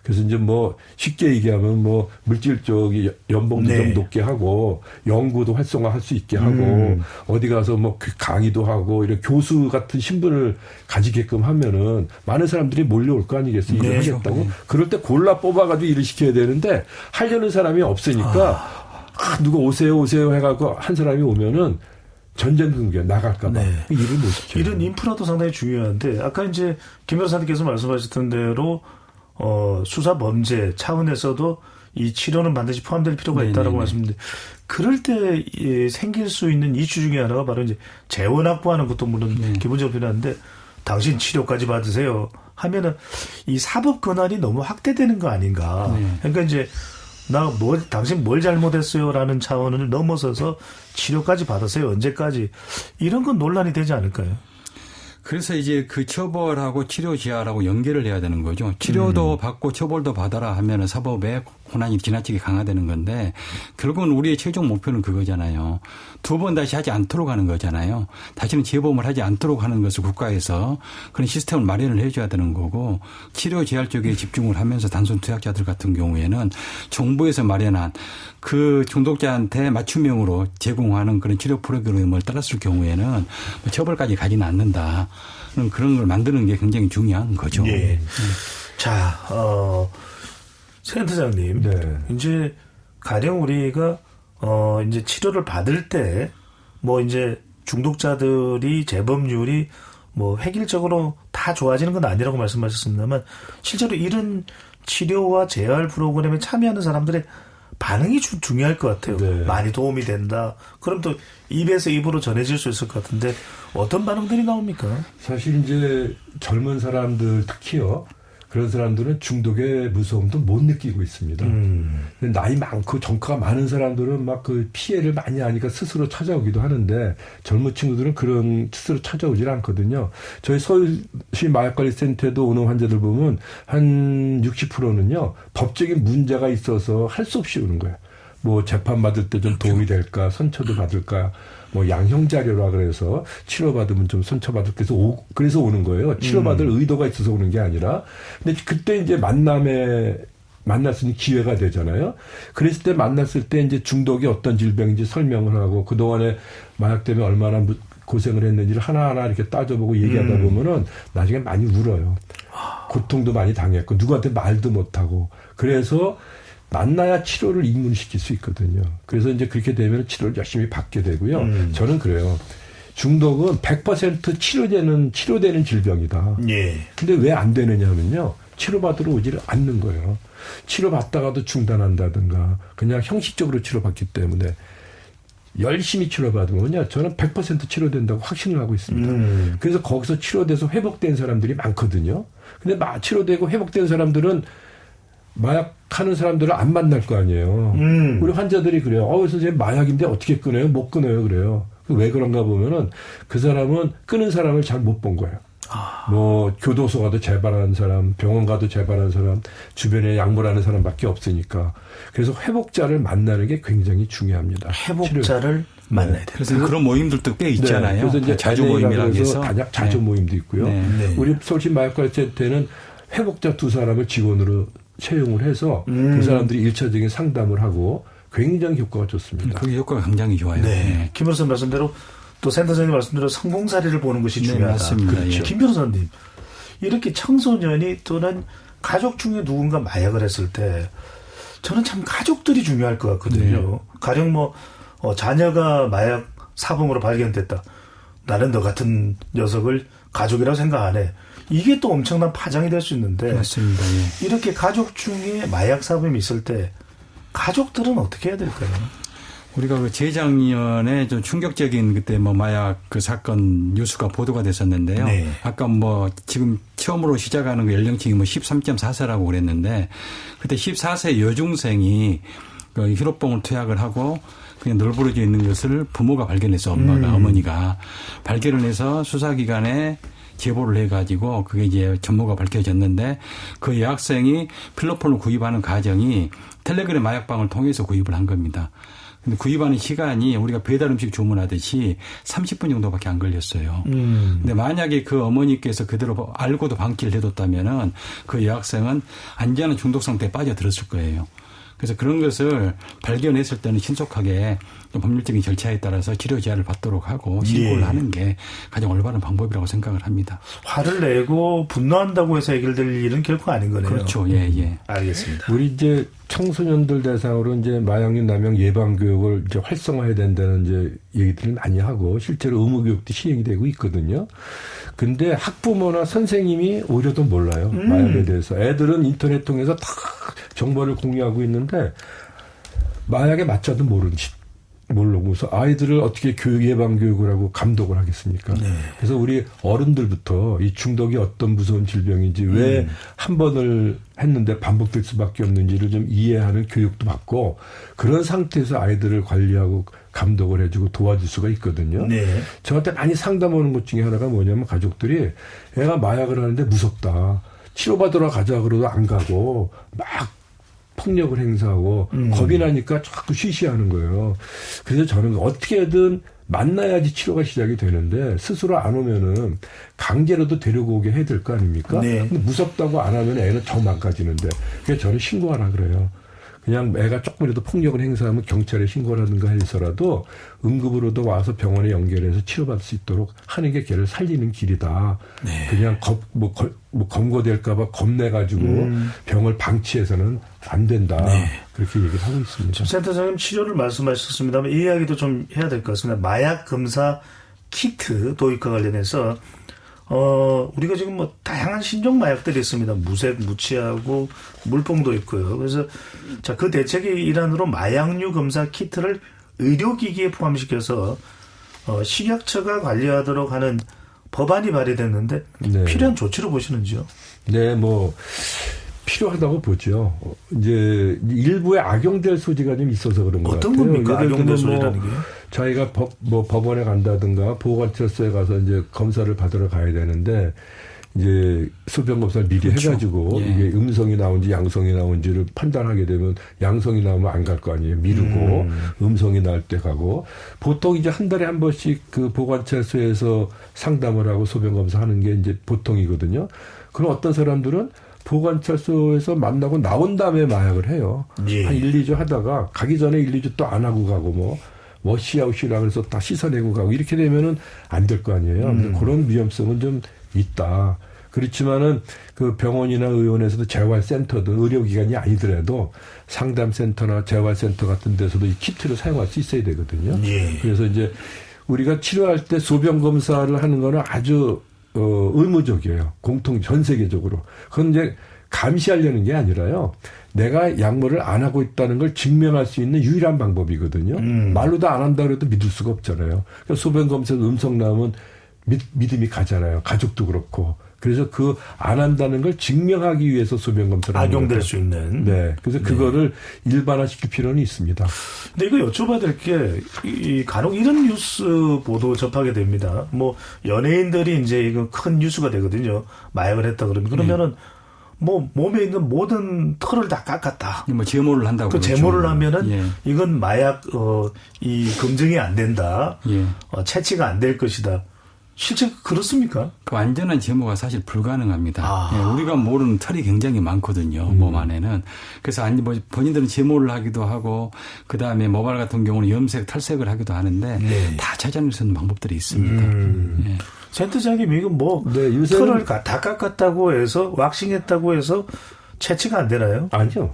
그래서 이제 뭐 쉽게 얘기하면 뭐 물질 쪽이 연봉도 네. 좀 높게 하고 연구도 활성화할 수 있게 하고 어디 가서 뭐 강의도 하고 이런 교수 같은 신분을 가지게끔 하면은 많은 사람들이 몰려올 거 아니겠어요. 일을 네. 하겠다고. 그럴 때 골라 뽑아가지고 일을 시켜야 되는데 하려는 사람이 없으니까 누가 오세요 해가지고 한 사람이 오면은 전쟁 나갈까봐 네. 일을 못 시켜요. 이런 인프라도 상당히 중요한데 아까 이제 김 변호사님께서 말씀하셨던 대로 수사 범죄 차원에서도 이 치료는 반드시 포함될 필요가 있다라고 말씀드렸는데 그럴 때 생길 수 있는 이슈 중에 하나가 바로 이제 재원 확보하는 것도 물론 기본적으로 필요한데 당신 치료까지 받으세요 하면은 이 사법 권한이 너무 확대되는 거 아닌가. 그러니까 이제 당신 뭘 잘못했어요라는 차원을 넘어서서 치료까지 받으세요. 언제까지 이런 건 논란이 되지 않을까요? 그래서 이제 그 처벌하고 치료 지하라고 연계를 해야 되는 거죠. 치료도 받고 처벌도 받아라 하면은 사법의 권한이 지나치게 강화되는 건데 결국은 우리의 최종 목표는 그거잖아요. 두 번 다시 하지 않도록 하는 거잖아요. 다시는 재범을 하지 않도록 하는 것을 국가에서 그런 시스템을 마련을 해줘야 되는 거고 치료 재활 쪽에 집중을 하면서 단순 투약자들 같은 경우에는 정부에서 마련한 그 중독자한테 맞춤형으로 제공하는 그런 치료 프로그램을 따랐을 경우에는 처벌까지 가지는 않는다. 그런 걸 만드는 게 굉장히 중요한 거죠. 예. 자, 센터장님, 네. 이제 가령 우리가 이제 치료를 받을 때 뭐 이제 중독자들이 재범률이 뭐 획일적으로 다 좋아지는 건 아니라고 말씀하셨습니다만 실제로 이런 치료와 재활 프로그램에 참여하는 사람들의 반응이 중요할 것 같아요. 네. 많이 도움이 된다. 그럼 또 입에서 입으로 전해질 수 있을 것 같은데 어떤 반응들이 나옵니까? 사실 이제 젊은 사람들 특히요. 그런 사람들은 중독의 무서움도 못 느끼고 있습니다. 근데 나이 많고 정가가 많은 사람들은 막 그 피해를 많이 하니까 스스로 찾아오기도 하는데 젊은 친구들은 그런 스스로 찾아오질 않거든요. 저희 서울시 마약관리센터에도 오는 환자들 보면 한 60%는요. 법적인 문제가 있어서 할 수 없이 오는 거예요. 뭐 재판 받을 때 좀 도움이 될까, 선처도 받을까, 뭐 양형자료라 그래서 치료받으면 좀 선처받을까 해서 그래서 오는 거예요. 치료받을 의도가 있어서 오는 게 아니라. 근데 그때 이제 만날 수 있는 기회가 되잖아요. 그랬을 때 만났을 때 이제 중독이 어떤 질병인지 설명을 하고 그동안에 마약 때문에 얼마나 고생을 했는지를 하나하나 이렇게 따져보고 얘기하다 보면은 나중에 많이 울어요. 고통도 많이 당했고 누구한테 말도 못하고 그래서 만나야 치료를 입문시킬 수 있거든요. 그래서 이제 그렇게 되면 치료를 열심히 받게 되고요. 저는 그래요. 중독은 100% 치료되는 질병이다. 예. 근데 왜 안 되느냐면요. 치료받으러 오지를 않는 거예요. 치료받다가도 중단한다든가 그냥 형식적으로 치료받기 때문에 열심히 치료받으면요. 저는 100% 치료된다고 확신을 하고 있습니다. 그래서 거기서 치료돼서 회복된 사람들이 많거든요. 근데 치료되고 회복된 사람들은 마약하는 사람들을 안 만날 거 아니에요. 우리 환자들이 그래요. 선생님 마약인데 어떻게 끊어요? 못 끊어요. 그래요. 왜 그런가 보면은 그 사람은 끊은 사람을 잘 못 본 거예요. 뭐 교도소 가도 재발하는 사람, 병원 가도 재발하는 사람, 주변에 약물하는 사람밖에 없으니까. 그래서 회복자를 만나는 게 굉장히 중요합니다. 회복자를 만나야 돼요. 그래서 그런 모임들도 꽤 있잖아요. 네, 그래서 이제 자주 모임이라고 해서 단약 자주 모임도 있고요. 우리 서울시 마약관리센터는 회복자 2사람을 직원으로 채용을 해서 그 사람들이 1차적인 상담을 하고 굉장히 효과가 좋습니다. 그게 효과가 굉장히 좋아요. 네. 김 변호사님 말씀대로 또 센터장님 말씀대로 성공 사례를 보는 것이 중요하다. 맞습니다. 그렇죠. 예. 김 변호사님 이렇게 청소년이 또는 가족 중에 누군가 마약을 했을 때 저는 참 가족들이 중요할 것 같거든요. 가령 뭐 자녀가 마약 사범으로 발견됐다. 나는 너 같은 녀석을 가족이라고 생각 안 해. 이게 또 엄청난 파장이 될 수 있는데 맞습니다. 예. 이렇게 가족 중에 마약 사범이 있을 때 가족들은 어떻게 해야 될까요? 우리가 그 재작년에 좀 충격적인 그때 뭐 마약 그 사건 뉴스가 보도가 됐었는데요. 네. 아까 뭐 지금 처음으로 시작하는 그 연령층이 뭐 13.4세라고 그랬는데 그때 14세 여중생이 그 히로뽕을 투약을 하고 그냥 널브러져 있는 것을 부모가 발견해서 어머니가 발견을 해서 수사기관에 제보를 해가지고 그게 이제 전모가 밝혀졌는데 그 여학생이 필로폰을 구입하는 과정이 텔레그램 마약방을 통해서 구입을 한 겁니다. 근데 구입하는 시간이 우리가 배달 음식 주문하듯이 30분 정도밖에 안 걸렸어요. 근데 만약에 그 어머니께서 그대로 알고도 방치를 해뒀다면은 그 여학생은 안전한 중독 상태에 빠져들었을 거예요. 그래서 그런 것을 발견했을 때는 신속하게 법률적인 절차에 따라서 치료 제한을 받도록 하고 신고를 하는 게 가장 올바른 방법이라고 생각을 합니다. 화를 내고 분노한다고 해서 해결될 일은 결코 아닌 거네요. 그렇죠. 예, 예. 알겠습니다. 우리 이제 청소년들 대상으로 이제 마약류 남용 예방 교육을 이제 활성화해야 된다는 이제 얘기들을 많이 하고 실제로 의무 교육도 시행이 되고 있거든요. 근데 학부모나 선생님이 오히려 더 몰라요. 마약에 대해서. 애들은 인터넷 통해서 다 정보를 공유하고 있는데 마약에 맞춰도 모르고서 아이들을 어떻게 예방 교육을 하고 감독을 하겠습니까? 네. 그래서 우리 어른들부터 이 중독이 어떤 무서운 질병인지 왜 한 번을 했는데 반복될 수밖에 없는지를 좀 이해하는 교육도 받고 그런 상태에서 아이들을 관리하고 감독을 해주고 도와줄 수가 있거든요. 네. 저한테 많이 상담 오는 것 중에 하나가 뭐냐면 가족들이 애가 마약을 하는데 무섭다. 치료받으러 가자 그러도 안 가고 막 폭력을 행사하고 겁이 나니까 자꾸 쉬쉬하는 거예요. 그래서 저는 어떻게든 만나야지 치료가 시작이 되는데 스스로 안 오면은 강제로도 데리고 오게 해야 될 거 아닙니까? 네. 근데 무섭다고 안 하면 애는 더 망가지는데 그래서 저는 신고하라 그래요. 그냥 애가 조금이라도 폭력을 행사하면 경찰에 신고를 하든가 해서라도 응급으로도 와서 병원에 연결해서 치료받을 수 있도록 하는 게 걔를 살리는 길이다. 네. 그냥 검거될까봐 겁내가지고 병을 방치해서는 안 된다. 네. 그렇게 얘기를 하고 있습니다. 센터장님 치료를 말씀하셨습니다만 이 이야기도 좀 해야 될 것 같습니다. 마약 검사 키트 도입과 관련해서 우리가 지금 뭐 다양한 신종 마약들이 있습니다. 무색, 무치하고 물뽕도 있고요. 그래서 자, 그 대책의 일환으로 마약류 검사 키트를 의료기기에 포함시켜서 식약처가 관리하도록 하는 법안이 발의됐는데 네. 필요한 조치로 보시는지요? 네, 뭐 필요하다고 보죠. 이제 일부에 악용될 소지가 좀 있어서 그런 것 같아요. 어떤 겁니까? 악용될 소지라는 게? 자기가 법원에 간다든가 보호관찰소에 가서 이제 검사를 받으러 가야 되는데 이제 소변 검사를 미리 그렇죠. 해가지고 예. 이게 음성이 나온지 양성이 나온지를 판단하게 되면 양성이 나오면 안 갈 거 아니에요. 미루고 음성이 나올 때 가고 보통 이제 한 달에 한 번씩 그 보호관찰소에서 상담을 하고 소변 검사하는 게 이제 보통이거든요. 그럼 어떤 사람들은 보호관찰소에서 만나고 나온 다음에 마약을 해요. 예. 한 1, 2주 하다가 가기 전에 1, 2주 또 안 하고 가고 워시아웃이라 그래서 다 씻어내고 가고 이렇게 되면은 안 될 거 아니에요. 그래서 그런 위험성은 좀 있다. 그렇지만은 그 병원이나 의원에서도 재활센터도 의료기관이 아니더라도 상담센터나 재활센터 같은 데서도 이 키트를 사용할 수 있어야 되거든요. 예. 그래서 이제 우리가 치료할 때 소변 검사를 하는 거는 아주 의무적이에요. 전 세계적으로. 그건 이제 감시하려는 게 아니라요. 내가 약물을 안 하고 있다는 걸 증명할 수 있는 유일한 방법이거든요. 말로도 안 한다 그래도 믿을 수가 없잖아요. 그러니까 소변 검사에서 음성 나오면 믿음이 가잖아요. 가족도 그렇고. 그래서 그 안 한다는 걸 증명하기 위해서 소변 검사를 악용될 수 있는. 네. 그래서 그거를 일반화시킬 필요는 있습니다. 근데 이거 여쭤봐야 될 게 간혹 이런 뉴스 보도 접하게 됩니다. 뭐 연예인들이 이제 이거 큰 뉴스가 되거든요. 마약을 했다 그러면은 뭐 몸에 있는 모든 털을 다 깎았다. 뭐 제모를 한다고. 그 그렇죠. 제모를 하면은 예. 이건 마약 이 검증이 안 된다. 예. 채취가 안 될 것이다. 실제 그렇습니까? 그 완전한 제모가 사실 불가능합니다. 예, 우리가 모르는 털이 굉장히 많거든요. 몸 안에는. 그래서 본인들은 제모를 하기도 하고 그다음에 모발 같은 경우는 염색, 탈색을 하기도 하는데 네. 다 찾아낼 수 있는 방법들이 있습니다. 예. 센터장님 이건 뭐 털을 다 깎았다고 해서 왁싱했다고 해서 채취가 안 되나요? 아니요.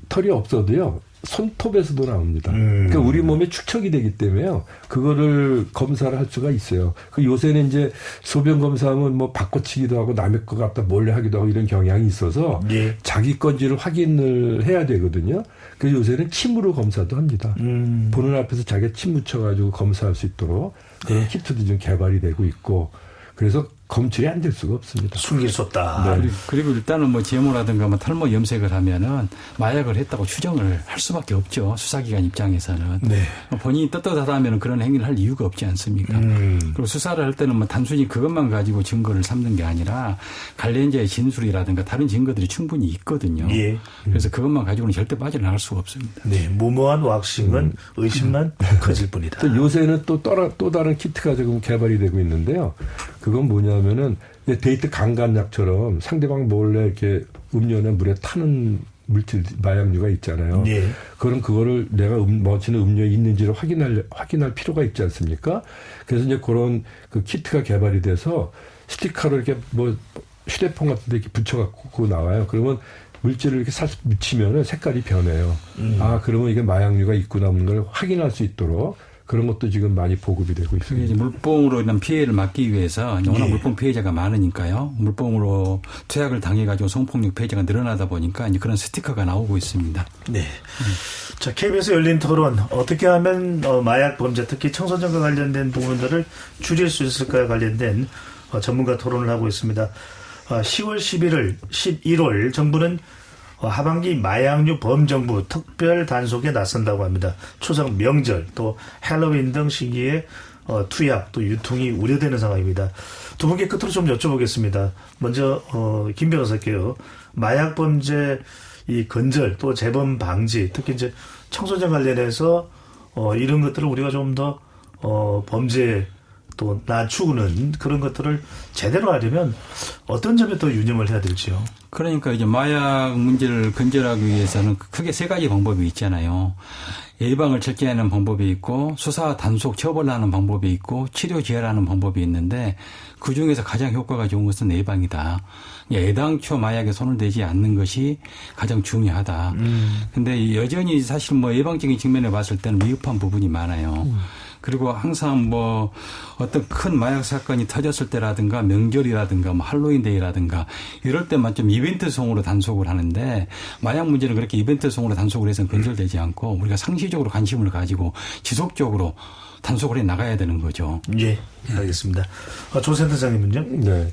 털이 없어도요. 손톱에서도 나옵니다. 그러니까 우리 몸에 축적이 되기 때문에요. 그거를 검사를 할 수가 있어요. 그 요새는 이제 소변 검사하면 뭐 바꿔치기도 하고 남의 거 갖다 몰래 하기도 하고 이런 경향이 있어서 예. 자기 건지를 확인을 해야 되거든요. 그래서 요새는 침으로 검사도 합니다. 보는 앞에서 자기가 침 묻혀가지고 검사할 수 있도록 그런 키트도 좀 개발이 되고 있고 그래서 검출이 안 될 수가 없습니다. 숨길 수 없다. 네. 그리고 일단은 뭐 제모라든가 뭐 탈모 염색을 하면은 마약을 했다고 추정을 할 수밖에 없죠. 수사기관 입장에서는. 네. 본인이 떳떳하다면 그런 행위를 할 이유가 없지 않습니까? 그리고 수사를 할 때는 뭐 단순히 그것만 가지고 증거를 삼는 게 아니라 관련자의 진술이라든가 다른 증거들이 충분히 있거든요. 예. 그래서 그것만 가지고는 절대 빠져나갈 수가 없습니다. 네, 무모한 왁싱은 의심만 커질 뿐이다. 또 요새는 또 다른 키트가 지금 개발이 되고 있는데요. 그건 뭐냐면은 데이트 강간약처럼 상대방 몰래 이렇게 음료나 물에 타는 물질, 마약류가 있잖아요. 예. 그거를 내가 마시는 음료에 있는지를 확인할 필요가 있지 않습니까? 그래서 이제 그런 그 키트가 개발이 돼서 스티커를 이렇게 뭐 휴대폰 같은 데 이렇게 붙여갖고 나와요. 그러면 물질을 이렇게 살짝 묻히면은 색깔이 변해요. 아, 그러면 이게 마약류가 있구나 하는 걸 확인할 수 있도록 그런 것도 지금 많이 보급이 되고 그게 있습니다. 이제 물뽕으로 인한 피해를 막기 위해서 워낙 예. 물뽕 피해자가 많으니까요. 물뽕으로 투약을 당해가지고 성폭력 피해자가 늘어나다 보니까 이제 그런 스티커가 나오고 있습니다. 네. 자, KBS 열린 토론 어떻게 하면 마약 범죄 특히 청소년과 관련된 부분들을 줄일 수 있을까요? 관련된 전문가 토론을 하고 있습니다. 10월 11월 정부는 하반기 마약류 범정부 특별 단속에 나선다고 합니다. 추석 명절 또 할로윈 등 시기에 투약 또 유통이 우려되는 상황입니다. 두 분께 끝으로 좀 여쭤보겠습니다. 먼저 김 변호사께요. 마약 범죄 이 근절 또 재범 방지 특히 이제 청소년 관련해서 이런 것들을 우리가 좀 더 범죄 또 낮추는 그런 것들을 제대로 하려면 어떤 점에 더 유념을 해야 될지요? 그러니까 이제 마약 문제를 근절하기 위해서는 크게 세 가지 방법이 있잖아요. 예방을 철저히 하는 방법이 있고 수사 단속 처벌하는 방법이 있고 치료 지원하는 방법이 있는데 그중에서 가장 효과가 좋은 것은 예방이다. 애당초 마약에 손을 대지 않는 것이 가장 중요하다. 근데 여전히 사실 뭐 예방적인 측면에 봤을 때는 미흡한 부분이 많아요. 그리고 항상 뭐 어떤 큰 마약 사건이 터졌을 때라든가 명절이라든가 뭐 할로윈데이라든가 이럴 때만 좀 이벤트성으로 단속을 하는데 마약 문제는 그렇게 이벤트성으로 단속을 해서는 근절되지 않고 우리가 상시적으로 관심을 가지고 지속적으로 단속을 해 나가야 되는 거죠. 예, 알겠습니다. 조 센터장님은요? 네.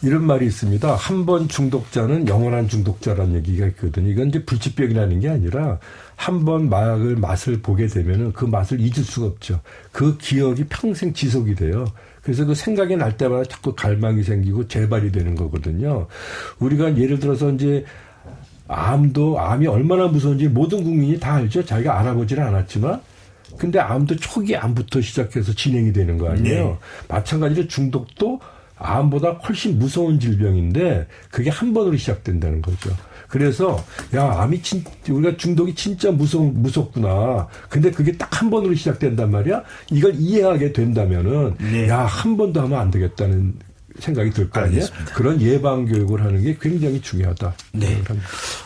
이런 말이 있습니다. 한 번 중독자는 영원한 중독자라는 얘기가 있거든요. 이건 이제 불치병이라는 게 아니라 한 번 마약을 맛을 보게 되면은 그 맛을 잊을 수가 없죠. 그 기억이 평생 지속이 돼요. 그래서 그 생각이 날 때마다 자꾸 갈망이 생기고 재발이 되는 거거든요. 우리가 예를 들어서 이제 암이 얼마나 무서운지 모든 국민이 다 알죠. 자기가 알아보지는 않았지만. 근데 암도 초기 암부터 시작해서 진행이 되는 거 아니에요. 네. 마찬가지로 중독도 암보다 훨씬 무서운 질병인데 그게 한 번으로 시작된다는 거죠. 그래서 우리가 중독이 진짜 무섭구나. 근데 그게 딱 한 번으로 시작된단 말이야. 이걸 이해하게 된다면은 네. 한 번도 하면 안 되겠다는 생각이 들 거 아니에요. 그런 예방 교육을 하는 게 굉장히 중요하다. 네.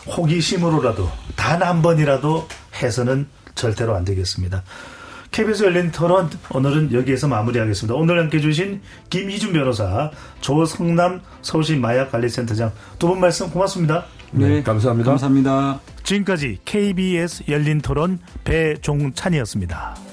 호기심으로라도 단 한 번이라도 해서는 절대로 안 되겠습니다. KBS 열린 토론 오늘은 여기에서 마무리하겠습니다. 오늘 함께해 주신 김희준 변호사, 조성남 서울시 마약관리센터장 두 분 말씀 고맙습니다. 네, 감사합니다. 감사합니다. 지금까지 KBS 열린 토론 배종찬이었습니다.